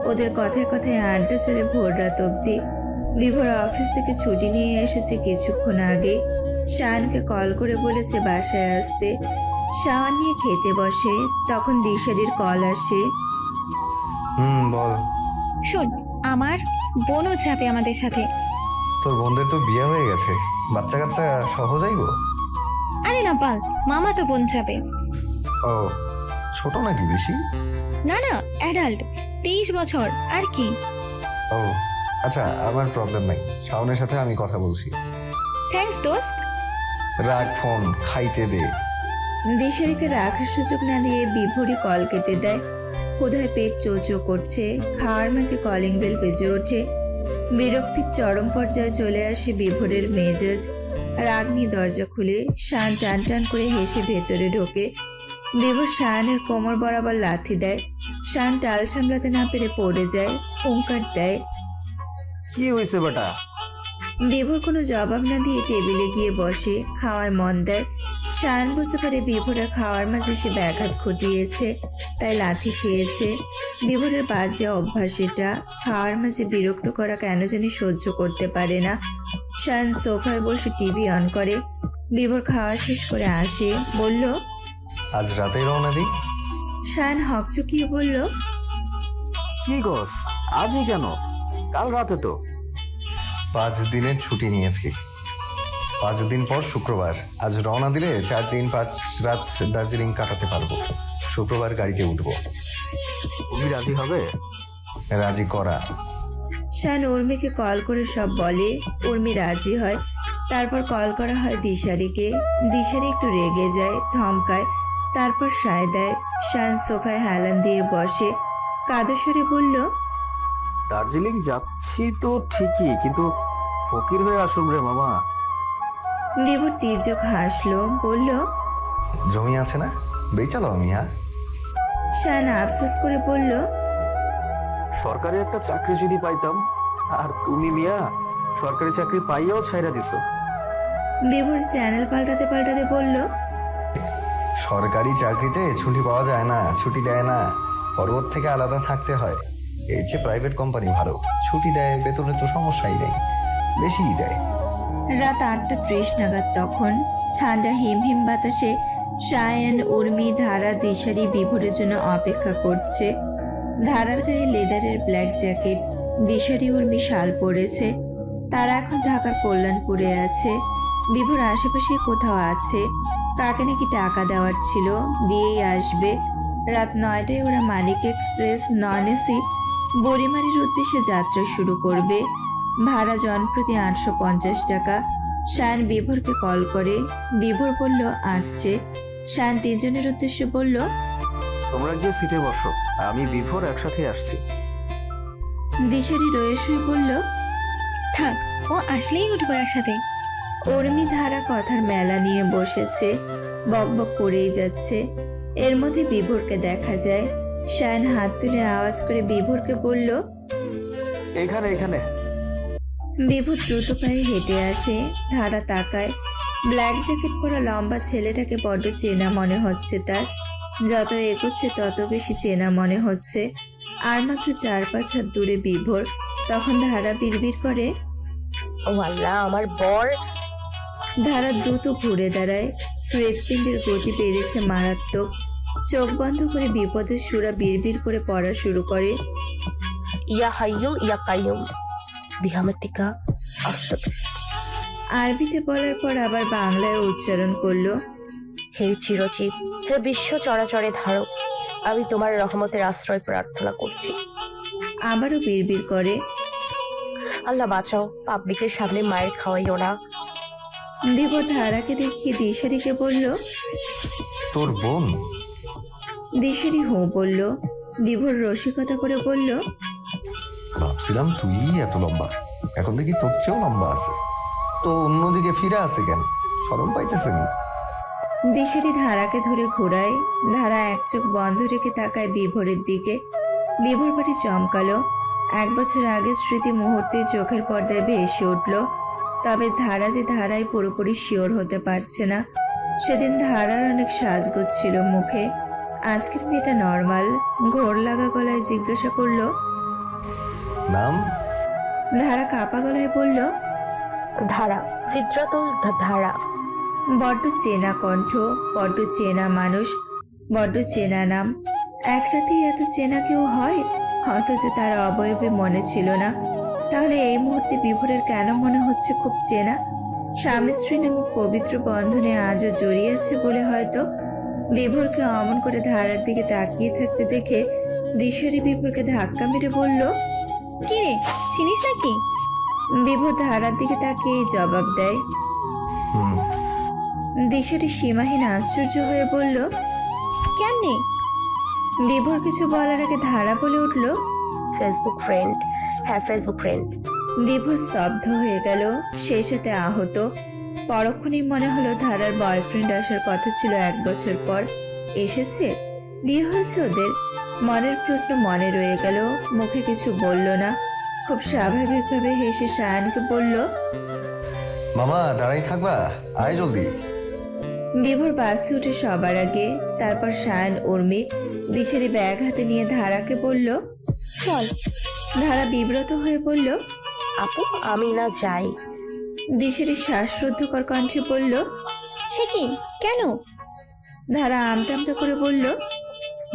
ওদের কথায় কথায় আড্ডা চলে ভোর রাত অব্দি। বিভোর অফিস থেকে ছুটি নিয়ে এসেছে কিছুক্ষণ আগে। শাওনকে কল করে বলেছে বাসায় আসতে। শাওন নিয়ে খেতে বসে, তখন দিশারির কল আসে। বল। শোন, আমার বোনও যাবে আমাদের সাথে। তোর বোনদের তো বিয়ে হয়ে গেছে, বাচ্চা কাচ্চা সহজাই গো। আরে না পাল, মামা তো বোন যাবে। ও, ছোট নাকি বেশি? না না, অ্যাডাল্ট, 23 বছর আর কি। ও আচ্ছা, আমার প্রবলেম নাই, শাওনের সাথে আমি কথা বলছি। থ্যাঙ্কস দোস্ত। রাখ ফোন, খাইতে দে। দিশারিকে রাখার সুযোগ না দিয়ে বিভোরই কল কেটে দেয়। ক্ষুধায় পেট চোচো করছে। খাওয়ার মাঝে কলিং বেল বেজে ওঠে। বিরক্তির চরম পর্যায়ে চলে আসে বিভোরের মেজাজ। রাগ নিয়ে দরজা খুলে শান টান টান করে হেসে ভেতরে ঢোকে। বিভোর শানের কোমর বরাবর লাথি দেয়। শান টাল সামলাতে না পেরে পড়ে যায়, হুঙ্কার দেয়। কি হয়েছে বেটা? বিভোর কোনো জবাব না দিয়ে টেবিলে গিয়ে বসে, খাওয়ায় মন দেয়। শান বুঝতে পারে বিভোরের খাওয়ার মাঝে সে ব্যাঘাত ঘটিয়েছে, তাই লাথি খেয়েছে। বিভোরের বাজে অভ্যাস এটা, খাওয়ার মাঝে বিরক্ত করা কেন জানি সহ্য করতে পারে না। শান সোফায় বসে টিভি অন করে। বিভোর খাওয়া শেষ করে আসে, বলল, আজ রাতেই রওনা দিই। শান হকচকিয়ে বলল, কি গস, আজই কেন? কাল রাতে তো। 5 দিনের ছুটি নিয়েছি। 5 দিন পর শুক্রবার। আজ রওনা দিলে 4 দিন 5 রাত দার্জিলিং কাটাতে পারবো। শুক্রবার গাড়িতে উঠবো। তুমি রাজি হবে? রাজি করা। শান উর্মিকে কল করে সব বলে। উর্মি রাজি হয়। তারপর কল করা হয় দিশারিকে। দিশারি একটু রেগে যায়, ধমকায়, তারপর সায় দেয়। শান সোফায় হেলান দিয়ে বসে, কাদস্বরে বলল, দার্জিলিং যাচ্ছি তো ঠিকই, কিন্তু ফকির হয়ে আসুন রে মামা। বিভোর তির্যক হাসলো, বলল, জমি আছে না, বেচালো মিয়া। শান আফসোস করে বলল, সরকারি একটা চাকরি যদি পাইতাম। আর তুমি মিয়া সরকারি চাকরি পাইয়াও ছাইরা দিছো। বিভোর চ্যানেল পাল্টাতে পাল্টাতে বলল, সরকারি চাকরিতে ছুটি পাওয়া যায় না, ছুটি দেয় না, পর্বত থেকে আলাদা থাকতে হয়। এর চেয়ে প্রাইভেট কোম্পানি ভালো, ছুটি দেয়, বেতনে তো সমস্যাই নেই, বেশিই দেয়। রাত 8:30 নাগাদ তখন। ঠান্ডা হিম হিম বাতাসে শায়ান, উর্মি, ধারা, দিশারি বিভোরের জন্য অপেক্ষা করছে। ধারার গায়ে লেদারের ব্ল্যাক জ্যাকেট, দিশারি উর্মি শাল পরেছে। তারা এখন ঢাকার কল্যাণপুরে আছে। বিভোর আশেপাশে কোথাও আছে। কাকে নাকি টাকা দেওয়ার ছিল, দিয়েই আসবে। রাত 9টায় ওরা মানিক এক্সপ্রেস নন এসি বড়িমারির উদ্দেশ্যে যাত্রা শুরু করবে। ভাড়া জনপ্রতি 850 টাকা। শান বিভোরকে কল করে। বিভোর বলল আসছে। শান 3 জনের উদ্দেশ্যে বলল, তোমরা গিয়ে সিটে বসো, আমি বিভোর একসাথে আসছি। দিশারি রয়ে শুয়ে বলল, থাক, ও আসলেই উঠবো একসাথে। উর্মি ধারা কথার মেলা নিয়ে বসেছে, বকবক করেই যাচ্ছে। এর মধ্যে বিভোরকে দেখা যায়। শায়ন হাত তুলে আওয়াজ করে বিভোরকে বলল। এখানে এখানে। বিভোর দ্রুত পায়ে হেঁটে আসে। ধারা তাকায়। ব্ল্যাক জ্যাকেট পরা লম্বা ছেলেটাকে বড্ড চেনা মনে হচ্ছে তার। যত এগোচ্ছে তত বেশি চেনা মনে হচ্ছে। আর মাত্র 4-5 হাত দূরে বিভোর। তখন ধারা বিড়বিড় করে। ও আল্লাহ, আমার বর। ধারা দ্রুত ঘুরে দাঁড়ায়। হৃৎপিণ্ডের গতি বেড়েছে মারাত্মক। চোখ বন্ধ করে বিপদের সুরা বিড়বিড় করে পড়া শুরু করে। ইয়া হাইয়ুম ইয়া কাইয়ুম বিহামাতিকা আস্তাগফির। আরবিতে বলার পর আবার বাংলায় উচ্চারণ করলো। হে চিরচিত, হে বিশ্ব চরাচরে ধারক, আমি তোমার রহমতের আশ্রয় প্রার্থনা করছি। আবারও বিড়বিড় করে। আল্লাহ বাঁচাও, পাবলিকের সামনে মায়ের খাওয়াইও না। বিভোর ধারাকে দেখিয়ে দিশারিকে বলল। তোর বোন? দিশারি হো বলল। বিভোর রসিকতা করে বলল। ভাবছিলাম তুই এত লম্বা, এখন দেখি তোর চেয়েও লম্বা আছে। তো অন্যদিকে ফিরে আছে কেন? শরম পাইতেছে নি? দিশারি ধারাকে ধরে ঘোরায়। ধারা এক চোখ বন্ধ রেখে তাকায় বিভোরের দিকে। বিভোর বাড়ি চমকালো। 1 বছর আগের স্মৃতি মুহূর্তে চোখের পর্দায় ভেসে উঠল। তবে ধারা যে ধারায় পুরোপুরি শিওর হতে পারছে না। সেদিন ধারার অনেক সাজগোজ ছিল মুখে। আজকের মেয়েটা নর্মাল। ঘোর লাগা গলায় জিজ্ঞাসা করলো। নাম? ধারা কাপা গলায় বলল। ধারা, সিদ্রাতুল ধারা। বড্ড চেনা কণ্ঠ, বড্ড চেনা মানুষ, বড্ড চেনা নাম। এক রাতেই এত চেনা কেউ হয়? অথচ তার অবয়বে মনে ছিল না। তাহলে এই মুহূর্তে বিভোরের কেন মনে হচ্ছে খুব চেনা? স্বামী স্ত্রী নামক পবিত্র বন্ধনে আজও জড়িয়ে আছে বলে হয়তো। বিভোরকে অমন করে ধারার দিকে তাকিয়ে থাকতে দেখে দিশারি বিভোরকে ধাক্কা মেরে বলল। কি রে, চিনিস নাকি? বিভোর ধারার দিকে তাকিয়ে জবাব দেয়। হুম। দিশারি সীমাহীন আশ্চর্য হয়ে বলল। কেমনে? বিভোর কিছু বলার আগে ধারা বলে উঠল। Facebook friend. হ্যাঁ, ফেসবুক ফ্রেন্ড। বিভোর স্তব্ধ হয়ে গেল, সেই সাথে আহত। পরক্ষণেই মনে হলো ধারার বয়ফ্রেন্ড আসার কথা ছিল 1 বছর পর। এসেছে? বিয়ে হয়েছে ওদের? মনের প্রশ্ন মনে রয়ে গেল। মুখে কিছু বলল না। খুব স্বাভাবিকভাবে হেসে শায়নকে বলল। মামা দাঁড়াই থাকবা, আয় জলদি। বিভোর বাসে উঠে সবার আগে। তারপর শায়ন, উর্মি। দিশারি ব্যাগ হাতে নিয়ে ধারাকে বলল, চল। ধারা বিব্রত হয়ে বলল, আপু, আমি না যাই। দিশারি শ্বাসরুদ্ধকর কণ্ঠে বলল, সে কি? কেন? ধারা আমতামতা করে বলল,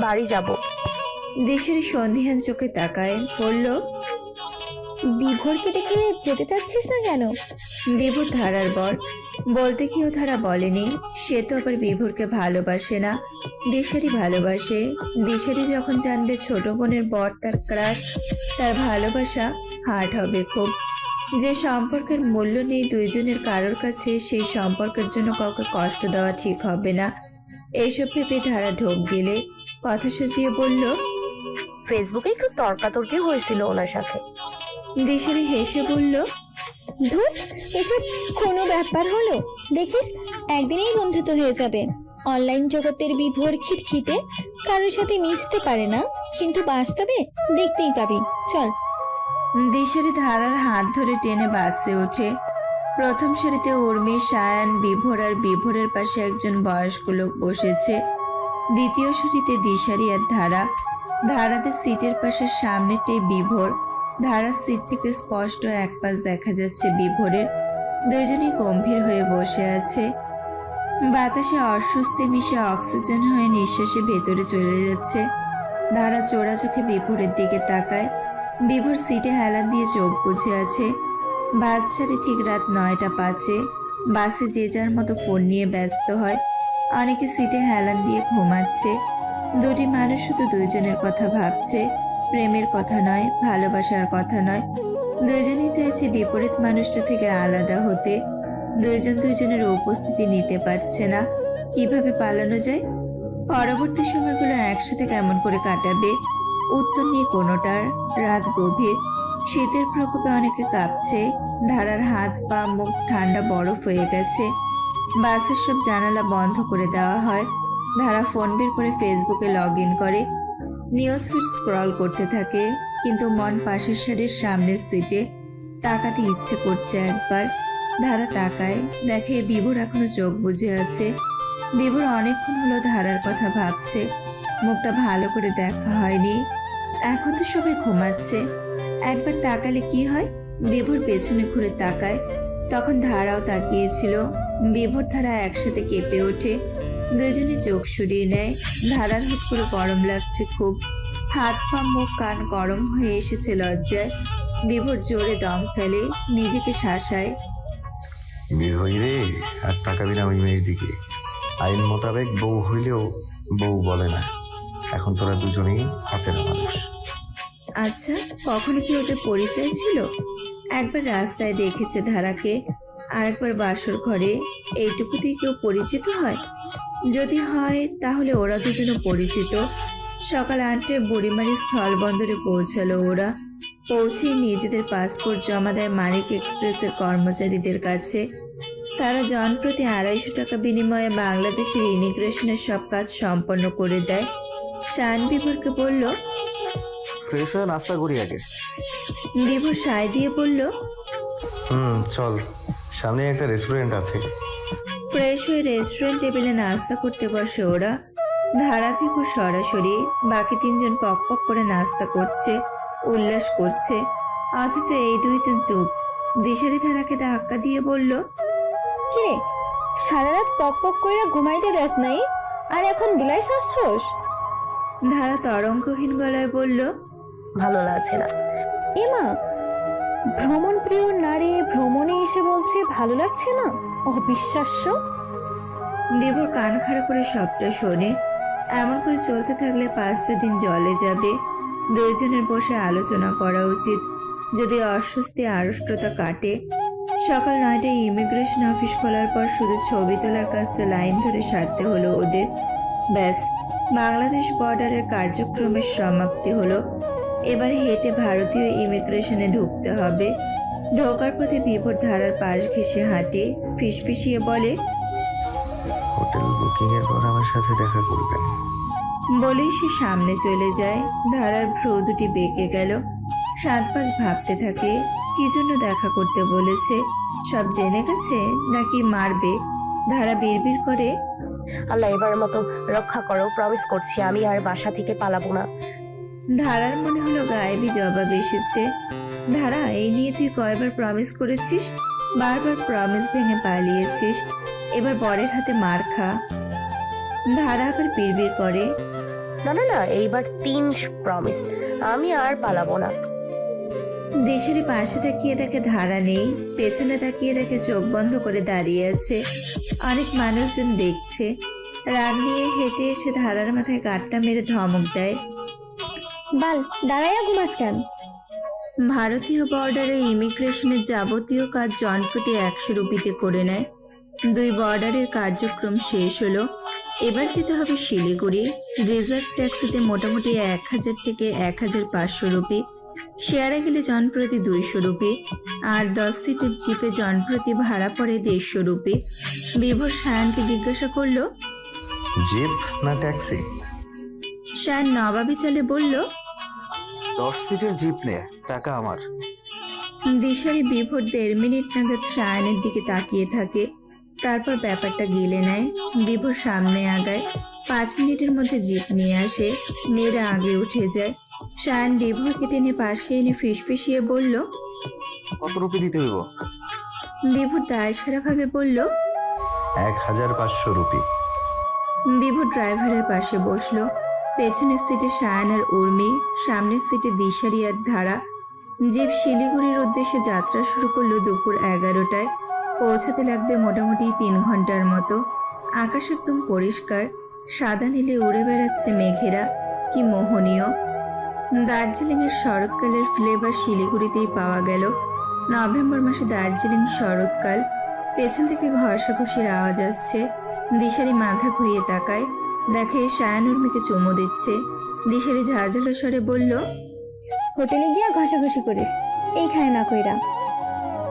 বাড়ি যাব। দিশারি সন্ধিহান চোখে তাকায়, বলল, বিভোরকে দেখে যেতে চাচ্ছিস না কেন? বিভোর ধারার বর। বলতে গিয়েও ধারা বলেনি। সে তো আবার বিভোরকে ভালোবাসে না, দিশারি ভালোবাসে। দিশারি যখন জানবে ছোট বোনের বর তার ক্রাশ, তার ভালোবাসা হার্ট হবে খুব। যে সম্পর্কের মূল্য নেই দুইজনের কারোর কাছে, সেই সম্পর্কের জন্য কাউকে কষ্ট দেওয়া ঠিক হবে না। এইসব ভেবে ধারা ঢোক গেলে কথা সাজিয়ে বলল, ফেসবুকে একটু তর্কাতর্কি হয়েছিল ওনার সাথে। দিশারি হেসে বলল, ধুর, এসব কোনো ব্যাপার হলো? দেখিস, একদিনেই বন্ধুত্ব হয়ে যাবে। অনলাইন জগতের বিভোর খিটখিটে, কারোর সাথে মিশতে পারে না, কিন্তু বাস্তবে দেখতেই পাবি। চল। দিশারি ধারার হাত ধরে টেনে বাসে ওঠে। প্রথম সারিতে উর্মি, শায়ান, বিভোর আর বিভোরের পাশে একজন বয়স্ক লোক বসেছে। দ্বিতীয় সারিতে দিশারি আর ধারা। ধারাদের সিটের পাশে সামনেটাই বিভোর। ধারার সিট থেকে স্পষ্ট এক পাশ দেখা যাচ্ছে বিভোরের। দুজনেই গম্ভীর হয়ে বসে আছে। বাতাসে অস্বস্তি মিশে অক্সিজেন হয়ে নিঃশ্বাসে ভেতরে চলে যাচ্ছে। ধারা চোরা চোখে বিভোরের দিকে তাকায়। বিভোর সিটে হেলান দিয়ে চোখ বুজে আছে। বাস ছাড়ে ঠিক রাত 9টা 5-এ। বাসে যে যার মতো ফোন নিয়ে ব্যস্ত হয়। অনেকে সিটে হেলান দিয়ে ঘুমাচ্ছে। দুটি মানুষ শুধু দুইজনের কথা ভাবছে। প্রেমের কথা নয়, ভালোবাসার কথা নয়। দুইজনই চাইছে বিপরীত মানুষটা থেকে আলাদা হতে। দুইজন দুইজনের উপস্থিতি নিতে পারছে না। কিভাবে পালানো যায়? পরবর্তী সময়গুলো একসাথে কেমন করে কাটাবে? উত্তর নেই কোনোটার। রাত গভীর। শীতের প্রকোপে অনেকে কাঁপছে। ধারার হাত পা মুখ ঠান্ডা বরফ হয়ে গেছে। বাসের সব জানালা বন্ধ করে দেওয়া হয়। ধারা ফোন বের করে ফেসবুকে লগ ইন করে, নিউজ ফিড স্ক্রল করতে থাকে, কিন্তু মন পাশের সারির সামনের সিটে। তাকাতে ইচ্ছে করছে একবার। ধারা তাকায়, দেখে বিভোর এখনো চোখ বুজে আছে। বিভোর অনেকক্ষণ হলো ধারার কথা ভাবছে। মুখটা ভালো করে দেখা হয়নি, এখন তো সবাই ঘুমাচ্ছে। একবার তাকালে কি হয়? বিভোর পেছনে ঘুরে তাকায়, তখন ধারাও তাকিয়েছিল। বিভোর ধারা একসাথে কেঁপে ওঠে, দুজনে চোখ সরিয়ে নেয়। ধারার হুট করে গরম লাগছে খুব, হাত পা মুখ কান গরম হয়ে এসেছে লজ্জায়। বিভোর জোরে দম ফেলে, নিজেকে শাসায়। বিয়ে হই রে, আর তাকাবি না ওই মেয়ের দিকে। আইন মোতাবেক বউ হইলেও বউ বলে না। এখন তোরা দুজনেই কাছের মানুষ। আচ্ছা, কখনো কি ওদের পরিচয় ছিল? একবার রাস্তায় দেখেছে ধারাকে, আর একবার বাসর ঘরে। এইটুকুতেই কেউ পরিচিত হয়? যদি হয় তাহলে ওরা দুজনও পরিচিত। সকাল 8টায় বুড়িমারি স্থল বন্দরে পৌঁছালো ওরা। পৌঁছেই নিজেদের পাসপোর্ট জমা দেয় মানিক এক্সপ্রেসের কর্মচারীদের কাছে। তারা জনপ্রতি 250 টাকা বিনিময়ে বাংলাদেশের ইমিগ্রেশনের সব কাজ সম্পন্ন করে দেয়। শান বিভোরকে বলল, ফ্রেশ হয়ে নাস্তা করি আগে। বিভোর সায় দিয়ে বলল, চল, সামনে একটা রেস্টুরেন্ট আছে। ফ্রেশ হয়ে রেস্টুরেন্ট টেবিলে নাস্তা করতে বসে ওরা। ধারা বিভোর সরাসরি, বাকি 3 জন পক পক করে নাস্তা করছে, উল্লাস করছে, অথচ এই 2 জন চুপ। দিশারি ধারাকে ধাক্কা দিয়ে বলল, কিরে, সারা রাত পক পক কইরা ঘুমাইতে দেস নাই, আর এখন বিলাই আসছস? ধারা তরঙ্গহীন গলায় বলল, ভালো লাগছে না। এমা, ভ্রমণ প্রিয় নারী ভ্রমণে এসে বলছে ভালো লাগছে না? অবিশ্বাস্য। বিভোর কান খাড়া করে সবটা শোনে। এমন করে চলতে থাকলে 5টা দিন জলে যাবে। 2 জনের বসে আলোচনা করা উচিত, যদি অস্বস্তি আড়ষ্টতা কাটে। সকাল 9টায় ইমিগ্রেশন অফিস খোলার পর শুধু ছবি তোলার কাজটা লাইন ধরে সারতে হলো ওদের। ব্যাস, বাংলাদেশ বর্ডারের কার্যক্রমের সমাপ্তি হলো। এবার হেঁটে ভারতীয় ইমিগ্রেশনে ঢুকতে হবে। ঢোকার পথে বিভোর ধারার পাশ ঘেঁষে হাঁটে, ফিসফিসিয়ে বলে, হোটেল বুকিং এর পর আমার সাথে দেখা করবেন। বলেই সে সামনে চলে যায়। ধারার ভ্রু দুটি বেঁকে গেল। 7-5 ভাবতে থাকে, কি জন্য দেখা করতে বলেছে? সব জেনে গেছে নাকি মারবে? ধারা বিড়বিড় করে, আল্লাহ এবার মতো রক্ষা করো, প্রমিস করছি আমি আর বাসা থেকে পালাবো না। ধারার মনে হলো গায়েবী জবাব এসেছে। ধারা, এই নিয়ে তুই কয়বার প্রমিস করেছিস? বারবার প্রমিস ভেঙে পালিয়েছিস, এবার বরের হাতে মার খা। ধারা আবার বিড়বিড় করে, না না না, এইবার 3 প্রমিস, আমি আর পালাবো না। দিশারি পাশে তাকিয়ে দেখে ধারা নেই, পেছনে তাকিয়ে দেখে চোখ বন্ধ করে দাঁড়িয়ে আছে। অনেক মানুষজন দেখছে। রাগ নিয়ে হেঁটে এসে ধারার মাথায় গাঁটটা মেরে ধমক দেয়, বাল, দাঁড়াইয়া ঘুমাস কেন? ভারতীয় বর্ডারে ইমিগ্রেশনের যাবতীয় কাজ জনপ্রতি 100 রুপিতে করে নেয়। 2 বর্ডারের কার্যক্রম শেষ হলো। এবার যেতে হবে শিলিগুড়ি। রিজার্ভ ট্যাক্সিতে মোটামুটি 1000 থেকে 1500 রুপি। শেয়ারে গেলে জনপ্রতি 200 রুপি, আর 10 সিটের জিপে জনপ্রতি ভাড়া পড়ে 150 রুপি। বিভোর শায়ানকে জিজ্ঞাসা করলো, জিপ না ট্যাক্সি? শায়ান নবাবী চালে বলল, 10 সিটের জিপ নে, টাকা আমার। দিশারি বিভোর 1.5 মিনিট নাগাদ শায়ানের দিকে তাকিয়ে থাকে, তারপর ব্যাপারটা গিলে নেয়। বিভোর সামনে আগায়, 5 মিনিটের মধ্যে জিপ নিয়ে আসে। মেয়েরা আগে উঠে যায়। শায়ান বিভোরকে টেনে পাশে এনে ফিসফিসিয়ে বলল, কত রুপি দিতে হইব? বিভোর দায়সারা ভাবে বলল, 1500 রুপি। বিভোর ড্রাইভারের পাশে বসলো। পেছনের সিটে শায়ান আর উর্মি, সামনের সিটে দিশারি আর ধারা। জিপ শিলিগুড়ির উদ্দেশ্যে যাত্রা শুরু করলো দুপুর 11টায়। পৌঁছাতে লাগবে মোটামুটি 3 ঘন্টার মতো। আকাশ একদম পরিষ্কার, সাদা নীলে উড়ে বেড়াচ্ছে মেঘেরা, কি মোহনীয়। দার্জিলিং এর শরৎকালের ফ্লেভার শিলিগুড়িতেই পাওয়া গেল। নভেম্বর মাসে দার্জিলিং শরৎকাল। পেছন থেকে ঘষাঘষির আওয়াজ আসছে। দিশারি মাথা ঘুরিয়ে তাকায়, দেখে শায়ান উর্মিকে চুমু দিচ্ছে। দিশারি ঝাঁঝালো স্বরে বলল, হোটেলে গিয়া ঘষাঘষি করিস, এইখানে না কইরা।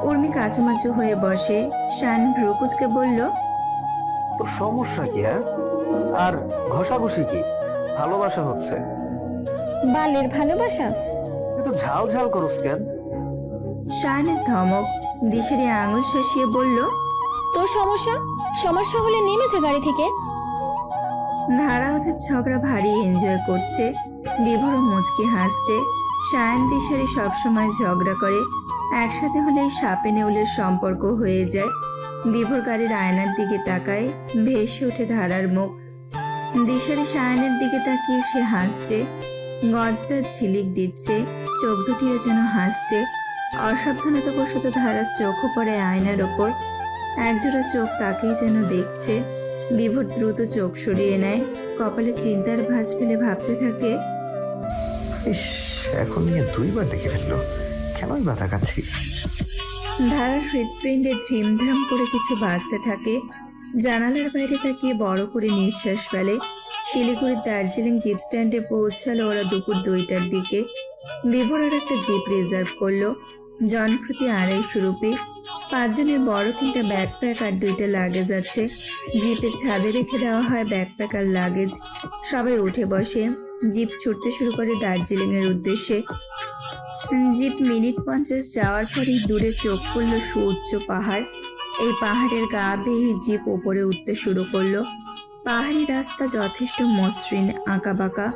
উর্মি কাচুমাচু হয়ে বসে। শান ভ্রুকুচকে বলল, তোর সমস্যা কি? হ্যাঁ, আর ঘষাঘষি কি? ভালোবাসা হচ্ছে। বালের ভালোবাসা? তুই তো ঝাল ঝাল করস কেন? শায়নের ধমক। দিশারি আঙুল শাসিয়ে বলল, তোর সমস্যা? সমস্যা হলে নেমেছে গাড়ি থেকে। ধারা ওদের ঝগড়া ভারী এনজয় করছে। বিভোরও মুচকি হাসছে। শায়ন দিশারি সবসময় ঝগড়া করে, একসাথে হলে সাপে নেউলের সম্পর্ক হয়ে যায়। বিভোর গাড়ির আয়নার দিকে তাকায়, ভেসে ওঠে ধারার মুখ। দিশারি শায়নের দিকে তাকিয়ে সে হাসছে, গজদার ঝিলিক দিচ্ছে, চোখ দুটিও যেন হাসছে। অসাবধানতাবশত ধারার চোখও পড়ে আয়নার ওপর। একজোড়া চোখ তাকেই যেন দেখছে। বিভোর দ্রুত চোখ সরিয়ে নেয়, কপালে চিন্তার ভাঁজ ফেলে ভাবতে থাকে, ইস, এখন নিয়ে 2বার দেখে ফেললো, কেনই বা তাকাচ্ছি। ধারার হৃৎপিণ্ডে ধ্রিমধাম করে কিছু বাজতে থাকে। জানালার বাইরে তাকিয়ে বড় করে নিঃশ্বাস ফেলে। শিলিগুড়ির দার্জিলিং জিপ স্ট্যান্ডে পৌঁছালো ওরা দুপুর 2টার দিকে। বিভোর আর একটা জিপ রিজার্ভ করলো, জনপ্রতি 250 রুপি। 5 জনের বড় 3টা ব্যাকপ্যাক আর 2টা লাগেজ আছে। জিপের ছাদে রেখে দেওয়া হয় ব্যাকপ্যাক আর লাগেজ। সবাই উঠে বসে। জিপ ছুটতে শুরু করে দার্জিলিং এর উদ্দেশ্যে। জিপ মিনিট 50 যাওয়ার পরেই দূরে চোখ পড়ল সুউচ্চ পাহাড়। এই পাহাড়ের গা বেয়ে জিপ উপরে উঠতে শুরু করলো। পাহাড়ি রাস্তা যথেষ্ট মসৃণ, আঁকা বাঁকা।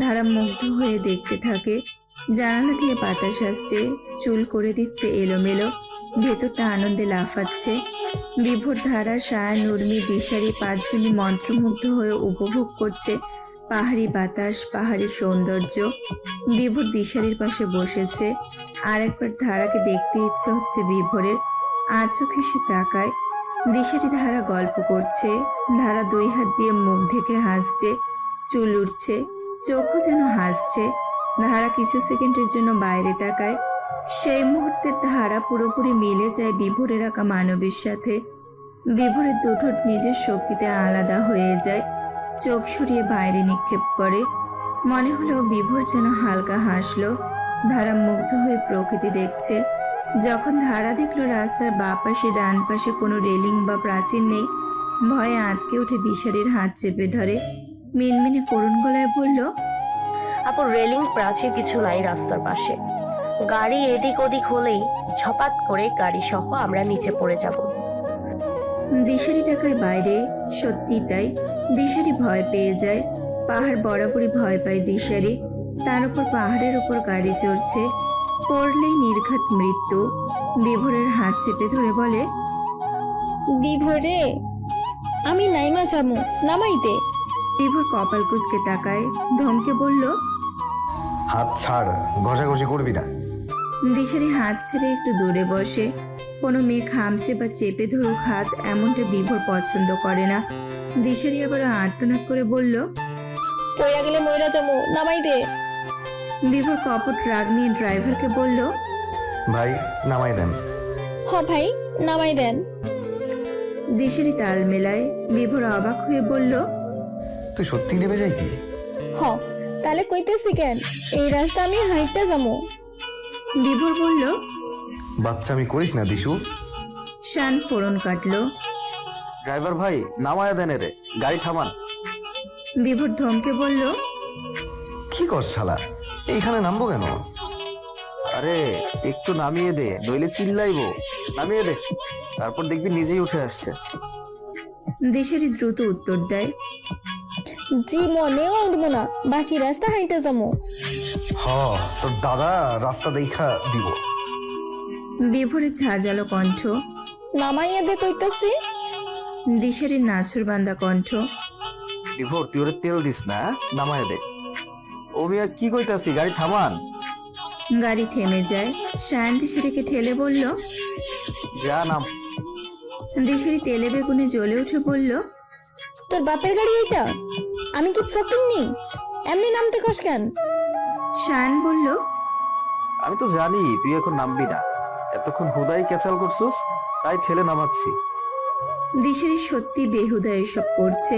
ধারা মুগ্ধ হয়ে দেখতে থাকে। জানালা দিয়ে বাতাস আসছে, চুল করে দিচ্ছে এলোমেলো, ভেতরটা আনন্দে লাফাচ্ছে। বিভোর, ধারা, শায়ন, উর্মি, দিশারি 5 জনই মন্ত্রমুগ্ধ হয়ে উপভোগ করছে পাহাড়ি বাতাস, পাহাড়ি সৌন্দর্য। বিভোর দিশারির পাশে বসেছে। আর একবার ধারাকে দেখতে ইচ্ছে হচ্ছে বিভোরের। আর চোখে সে তাকায়। দিশারি ধারা গল্প করছে। ধারা 2 হাত দিয়ে মুখ ঢেকে হাসছে, চুল উঠছে, চোখও যেন হাসছে। ধারা কিছু সেকেন্ডের জন্য বাইরে তাকায়। সেই মুহূর্তে ধারা পুরোপুরি মিলে যায় বিভোরের আঁকা মানবের সাথে। বিভোরের দুঠোঁট নিজের শক্তিতে আলাদা হয়ে যায়। চোখ সরিয়ে বাইরে নিক্ষেপ করে। মনে হলো বিভোর যেন হালকা হাসলো। ধারা মুগ্ধ হয়ে প্রকৃতি দেখছে। যখন ধারা দেখলো রাস্তার বাঁ পাশে ডান পাশে কোনো রেলিং বা প্রাচীর নেই, ভয়ে আঁতকে উঠে দিশারির হাত চেপে ধরে। মিনমিনে করুণ গলায় বলল, আপু, রেলিং প্রাচীর কিছু নাই রাস্তার পাশে। গাড়ি এদিক ওদিক হলেই ঝপাত করে গাড়ি সহ আমরা নিচে পড়ে যাব। দিশারি তাকায় বাইরে। সত্যি তাই, দিশারি ভয় পেয়ে যায়। পাহাড় বরাবরই ভয় পায় দিশারি। তার উপর পাহাড়ের উপর গাড়ি চড়ছে, পড়লেই নির্ঘাত মৃত্যু। বিভোরের হাত চেপে ধরে বলে, বিভোর রে, আমি নাইমা যামু, নামাই দে। বিভোর কপাল কুঁচকে তাকায়, ধমকে বলল, হাত ছাড়, ঘষাঘষি করবি না। দিশারি হাত ছেড়ে একটু দূরে বসে। কোনো মেয়ে খামছে বা চেপে ধরুক হাত, এমনটা বিভোর পছন্দ করে না। দিশারি আবার আর্তনাদ করে বলল, পইরা গেলে মইরা যামু, নামাই দে। বিভোর কপট রাগ নিয়ে ড্রাইভারকে বলল, ভাই নামাই দেন। হ ভাই, নামাই দেন। দিশারি তাল মেলায়। বিভোর অবাক হয়ে বলল, তুই সত্যি নেমে যাইতি? হ, তাহলে কইতেছি কেন, এই রাস্তা আমি হাইটটা যামু। বিভোর বলল, বাচ্চামি করিস না দিশু। শান ফোড়ন কাটলো। ড্রাইভার ভাই, নামায়া দেন রে, গাড়ি থামান। বিভোর ধমকে বলল, কি কর শালা, এইখানে নামবো কেন? আরে একটু নামিয়ে দে, নইলে চিল্লাইবো। নামিয়ে দে, তারপর দেখবি নিজেই উঠে আসছে। দিশারি দ্রুত উত্তর দেয়, জীবনেও উঠবো না, বাকি রাস্তা হাইটে যামু। হ, তোর দাদা রাস্তা দেখা দিব। বিভোরের ঝাঁঝালো কণ্ঠ। নামাইয়া দে কইতাছি। দিশারির নাছুর বান্দা কণ্ঠ। বিভোর, তুই ওরে তেল দিস না, নামায়া দে। ও মিয়া, কি কইতাছি, গাড়ি থামান। গাড়ি থেমে যায়। শায়ন দিশারিকে ঠেলে বলল, যা নাম। দিশারি তেলে বেগুনে জ্বলে উঠে বলল, তোর বাপের গাড়ি এইটা? আমি কি ফকির নি? এমনি নামতে কস কেন? শায়ন বলল, আমি তো জানি তুই এখন নামবি না, এতক্ষণ হুদাই ক্যাচাল করছিস, তাই ঠেলে নামাচ্ছি। দিশারি সত্যি বেহুদা এসব করছে।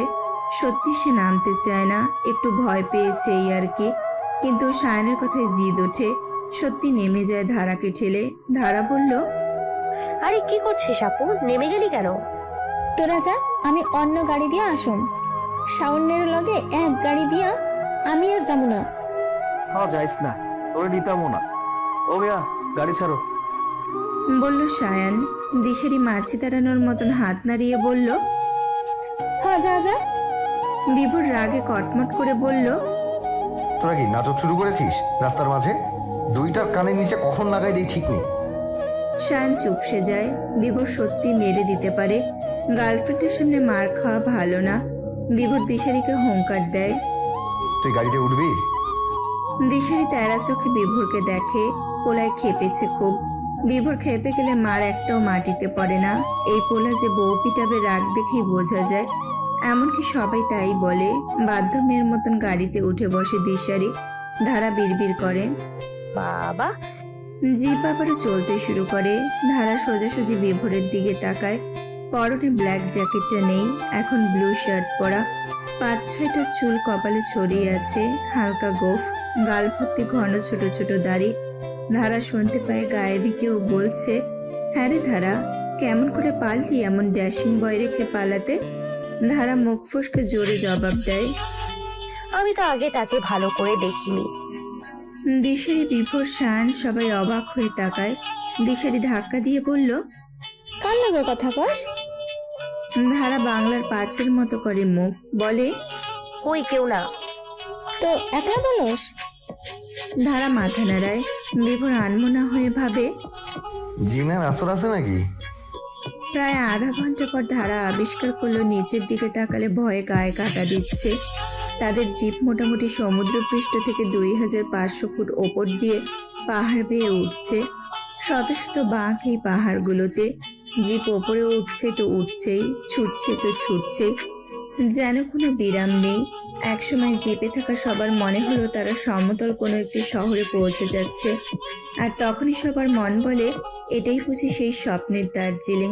সত্যি সে নামতে চায় না, একটু ভয় পেয়েছে এই আর কি। কিন্তু শায়নের কথায় জিদ ওঠে। সত্যি নেমে যায় ধারাকে ঠেলে। ধারা বলল, আরে কি করছিস আপু, নেমে গেলি কেন? তোরা যা, আমি অন্য গাড়ি দিয়ে আসুম। শাওনের লগে এক গাড়ি দিয়া আমি আর যাবো না। হ্যাঁ যাইস না, তোরে নিতামও না। ও মিয়া, গাড়ি ছাড়ো। বলল সায়ান। দিশারি মাছি তাড়ানোর মতন হাত নাড়িয়ে বলল। যা যা। বিভোর রাগে কটমট করে বলল, তোরা কি নাটক শুরু করেছিস রাস্তার মাঝে? দুইটার কানের নিচে কখন লাগাই দেই ঠিক নেই। সায়ান চুপসে যায়। বিভোর সত্যি মেরে দিতে পারে। গার্লফ্রেন্ডের সামনে মার খাওয়া ভালো না। বিভোর দিশারিকে হুঙ্কার দেয়। তুই গাড়িতে উঠবি? দিশারি তেরা চোখে বিভোরকে দেখে। পোলায় খেপেছে খুব। বিভোর খেপে গেলে মার একটাও মাটিতে পড়ে না। এই পোলা যে বউ পিটাবে রাগ দেখেই বোঝা যায়। এমনকি সবাই তাই বলে। বাধ্য মেয়ের মতন গাড়িতে উঠে বসে দিশারি। ধারা বিড়বিড় করে। বাবা, জিপ আবারও চলতে শুরু করে। ধারা সোজাসুজি বিভোরের দিকে তাকায়। পরনে ব্ল্যাক জ্যাকেটটা নেই, এখন ব্লু শার্ট পরা। 5-6টা চুল কপালে ছড়িয়ে আছে, হালকা গোফ, গাল ভর্তি ঘন ছোট ছোট দাড়ি। ধারা শুনতে পায় গায়েবী কেউ বলছে, হ্যাঁ রে ধারা, কেমন করে পারলি এমন ড্যাশিং বয় রেখে পালাতে? ধারা মুখ ফসকে জোরে জবাব দেয়, আমি তো আগে তাকে ভালো করে দেখিনি। দিশারি, বিভোর, শান সবাই অবাক হয়ে তাকায়। দিশারি ধাক্কা দিয়ে বলল, কার লগে কথা কস? ধারা বাংলার পাঁচের মতো করে মুখ, বলে, কই কেউ না। তো একলা বলস? ধারা মাথা নাড়ায়। বিভোর আনমনা হয়ে ভাবে, জিনের আসর আছে নাকি? প্রায় আধা ঘন্টা পর ধারা আবিষ্কার করলো নিচের দিকে তাকালে ভয়ে গায়ে কাটা দিচ্ছে। তাদের জিপ মোটামুটি সমুদ্রপৃষ্ঠ থেকে 2500 ফুট ওপর দিয়ে পাহাড় বেয়ে উঠছে। শত শত বাঁক এই পাহাড়গুলোতে। জিপ ওপরে উঠছে তো উঠছেই, ছুটছে তো ছুটছেই, যেন কোনো বিরাম নেই। একসময় জিপে থাকা সবার মনে হলো তারা সমতল কোনো একটি শহরে পৌঁছে যাচ্ছে। আর তখনই সবার মন বলে, এটাই বুঝি সেই স্বপ্নের দার্জিলিং।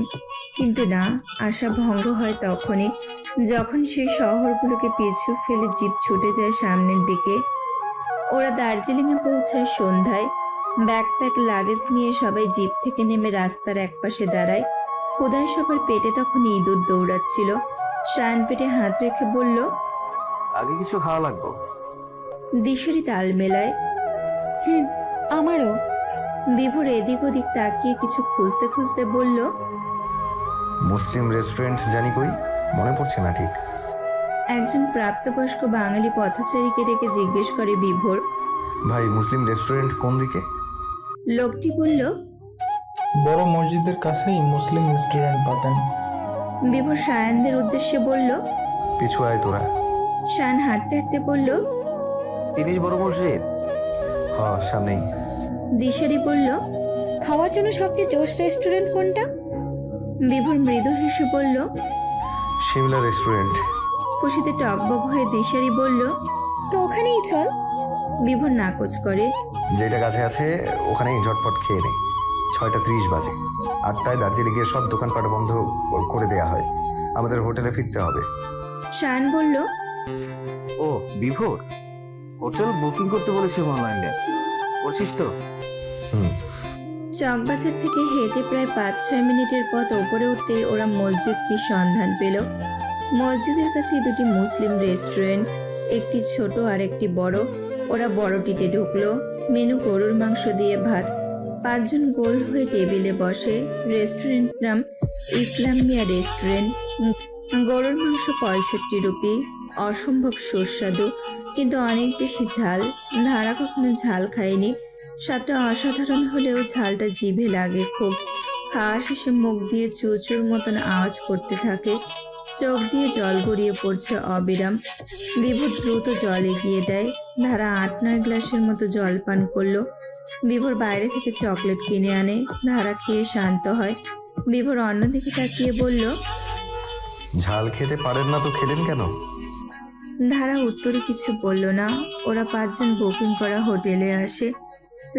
কিন্তু না, আশা ভঙ্গ হয় তখনই, যখন সেই শহরগুলোকে পিছু ফেলে জিপ ছুটে যায় সামনের দিকে। ওরা দার্জিলিংয়ে পৌঁছায় সন্ধ্যায়। ব্যাকপ্যাক লাগেজ নিয়ে সবাই জিপ থেকে নেমে রাস্তার একপাশে দাঁড়ায়। ক্ষুধায় সবার পেটে তখন ইঁদুর দৌড়াচ্ছিল। শান পেটে হাত রেখে বলল, আগে কিছু খাওয়া লাগবে। দিশারি তাল মেলায়। আমারও। বিভোর এদিক ওদিক তাকিয়ে কিছু খুঁজতে খুঁজতে বলল, মুসলিম রেস্টুরেন্ট জানি কই, মনে পড়ছে না ঠিক। একজন প্রাপ্তবয়স্ক বাঙালি পথচারীকে ডেকে জিজ্ঞেস করে বিভোর। ভাই, মুসলিম রেস্টুরেন্ট কোন দিকে? লোকটি বলল, বড় মসজিদের কাছেই মুসলিম রেস্টুরেন্ট পাবেন। বিভোর সায়ানদের উদ্দেশ্যে বলল। পিছু আয় তোরা। শান হাঁটতে হাঁটতে বলল, চিনিস বড় মসজিদ? হ, সামনেই। দিশারি বলল, খাওয়ার জন্য সবচেয়ে জোশ রেস্টুরেন্ট কোনটা? বিভোর মৃদু হেসে বলল, শিমলা রেস্টুরেন্ট। খুশিতে টকবক হয়ে দিশারি বলল, তো ওখানেই চল। বিভোর নাকচ করে। যেটা কাছে আছে ওখানেই ঝটপট খেয়ে নেই। 6:30 বাজে। 8টায় দার্জিলিংয়ের সব দোকানপাট বন্ধ করে দেয়া হয়। আমাদের হোটেলে ফিরতে হবে। শান বলল, ও বিভোর, হোটেল বুকিং করতে বলেছি অনলাইনে, করছিস তো? হুম। চকবাজার থেকে হেঁটে প্রায় 5-6 মিনিটের পথ ওপরে উঠতে ওরা মসজিদটির সন্ধান পেল। মসজিদের কাছে দুটি মুসলিম রেস্টুরেন্ট, একটি ছোট আর একটি বড়। ওরা বড়টিতে ঢুকলো। মেনু গরুর মাংস দিয়ে ভাত। 5 জন গোল হয়ে টেবিলে বসে। রেস্টুরেন্ট নাম ইসলামিয়া রেস্টুরেন্ট। গরুর মাংস 65 রুপি। অসম্ভব সুস্বাদু, কিন্তু অনেক বেশি ঝাল। ধারা কখনো ঝাল খায়নি। স্বাদটা অসাধারণ হলেও ঝালটা জিভে লাগে খুব। খাওয়া শেষে মুখ দিয়ে চুচুর মতন আওয়াজ করতে থাকে। চোখ দিয়ে জল গড়িয়ে পড়ছে অবিরাম। বিভোর দ্রুত জল এগিয়ে দেয়। ধারা 8-9 গ্লাসের মতো জল পান করলো। বিভোর বাইরে থেকে চকলেট কিনে আনে। ধারা খেয়ে শান্ত হয়। বিভোর অন্যদিকে তাকিয়ে বলল, ঝাল খেতে পারেন না তো খেলেন কেন? ধারা উত্তরে কিছু বলল না। ওরা 5 জন বুকিং করা হোটেলে আসে।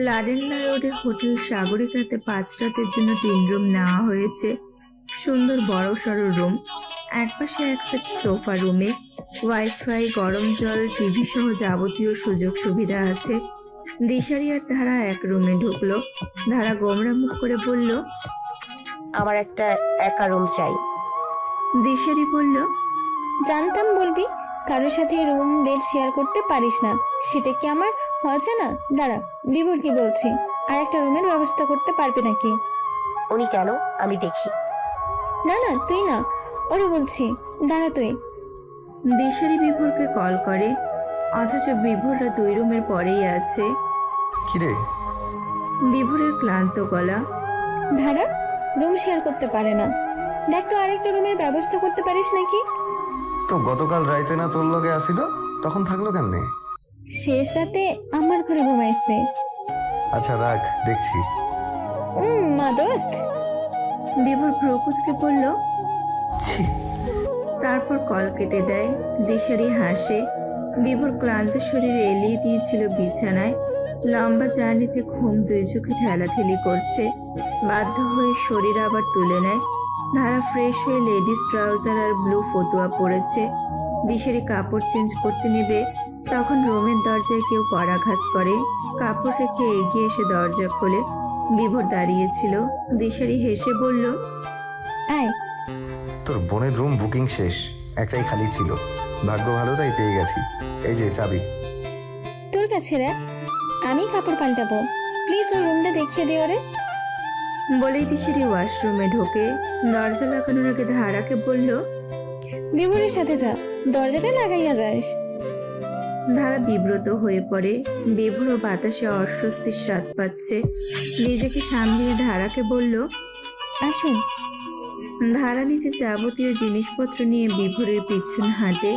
লাডেনলা রোডের হোটেল সাগরিকাতে 5 রাতের জন্য 3 রুম নেওয়া হয়েছে। সুন্দর বড় সড়ো রুম। একপাশে এক সেট সোফা। রুমে ওয়াইফাই, গরম জল, টিভি সহ যাবতীয় সুযোগ সুবিধা আছে। দিশারি আর ধারা এক রুমে ঢুকলো। ধারা গোমরা মুখ করে বলল, আমার একটা একা রুম চাই। দিশারি বলল, জানতাম বলবি কারোর সাথে রুম বেড শেয়ার করতে পারিস না, সেটা কি আমার হয়েছে না? দাঁড়া, বিভোর কি বলছি, আর একটা রুমের ব্যবস্থা করতে পারবে নাকি? উনি কেন? আমি দেখি। না না, তুই না, ওরে বলছি, দাঁড়া তুই। দিশারি বিভোরকে কল করে, অথচ বিভোররা 2 রুমের পরেই আছে। কিরে, বিভোরের ক্লান্ত গলা। ধারা রুম শেয়ার করতে পারে না, দেখ তো আরেকটা রুমের ব্যবস্থা করতে পারিস নাকি? তো গতকাল রাইতে না তোর লগে আসিল, তখন থাকলো কেমনে? শেষ রাতে আমার ঘরে ঘুমাইছে। আচ্ছা রাখ, দেখছি। মা দোস্ত। বিভোর প্রকুচকে বলল, ছি। তারপর কল কেটে দেয়। দিশারি হাসে। বিভোর ক্লান্ত শরীরে এলিয়ে দিয়েছিল বিছানায়। লম্বা জার্নিতে ঘুম 2 চোখে ঠেলাঠেলি করছে। বাধ্য হয়ে শরীর আবার তুলে নেয়। ধারা ফ্রেশ হয়ে লেডিস ট্রাউজার আর ব্লু ফতুয়া পরেছে। দিশারি কাপড় চেঞ্জ করতে নেবে, তখন রুমের দরজায় কেউ করাঘাত করে। কাপড় রেখে এগিয়ে এসে দরজা খোলে। বিভোর দাঁড়িয়েছিল। দিশারি হেসে বলল, আয়। তোর বোনের রুম বুকিং শেষ, একটাই খালি ছিল, ভাগ্য ভালো তাই পেয়ে গেছি। এই যে চাবি। তোর কাছে রে, আমি কাপড় পাল্টাবো, প্লিজ ওর রুমটা দেখিয়ে দে ওরে। বলেই দিশারি ওয়াশরুমে ঢোকে। দরজা লাগানোর আগে ধারাকে বলল, বিভোরের সাথে যা, দরজাটা লাগাইয়া যাস। ধারা বিব্রত হয়ে পড়ে। বিভোর বাতাসে অস্বস্তির স্বাদ পাচ্ছে। নিজেকে সামলিয়ে ধারাকে বলল, আসুন। ধারা নিচে যাবতীয় জিনিসপত্র নিয়ে বিভোরের পিছন হাঁটে।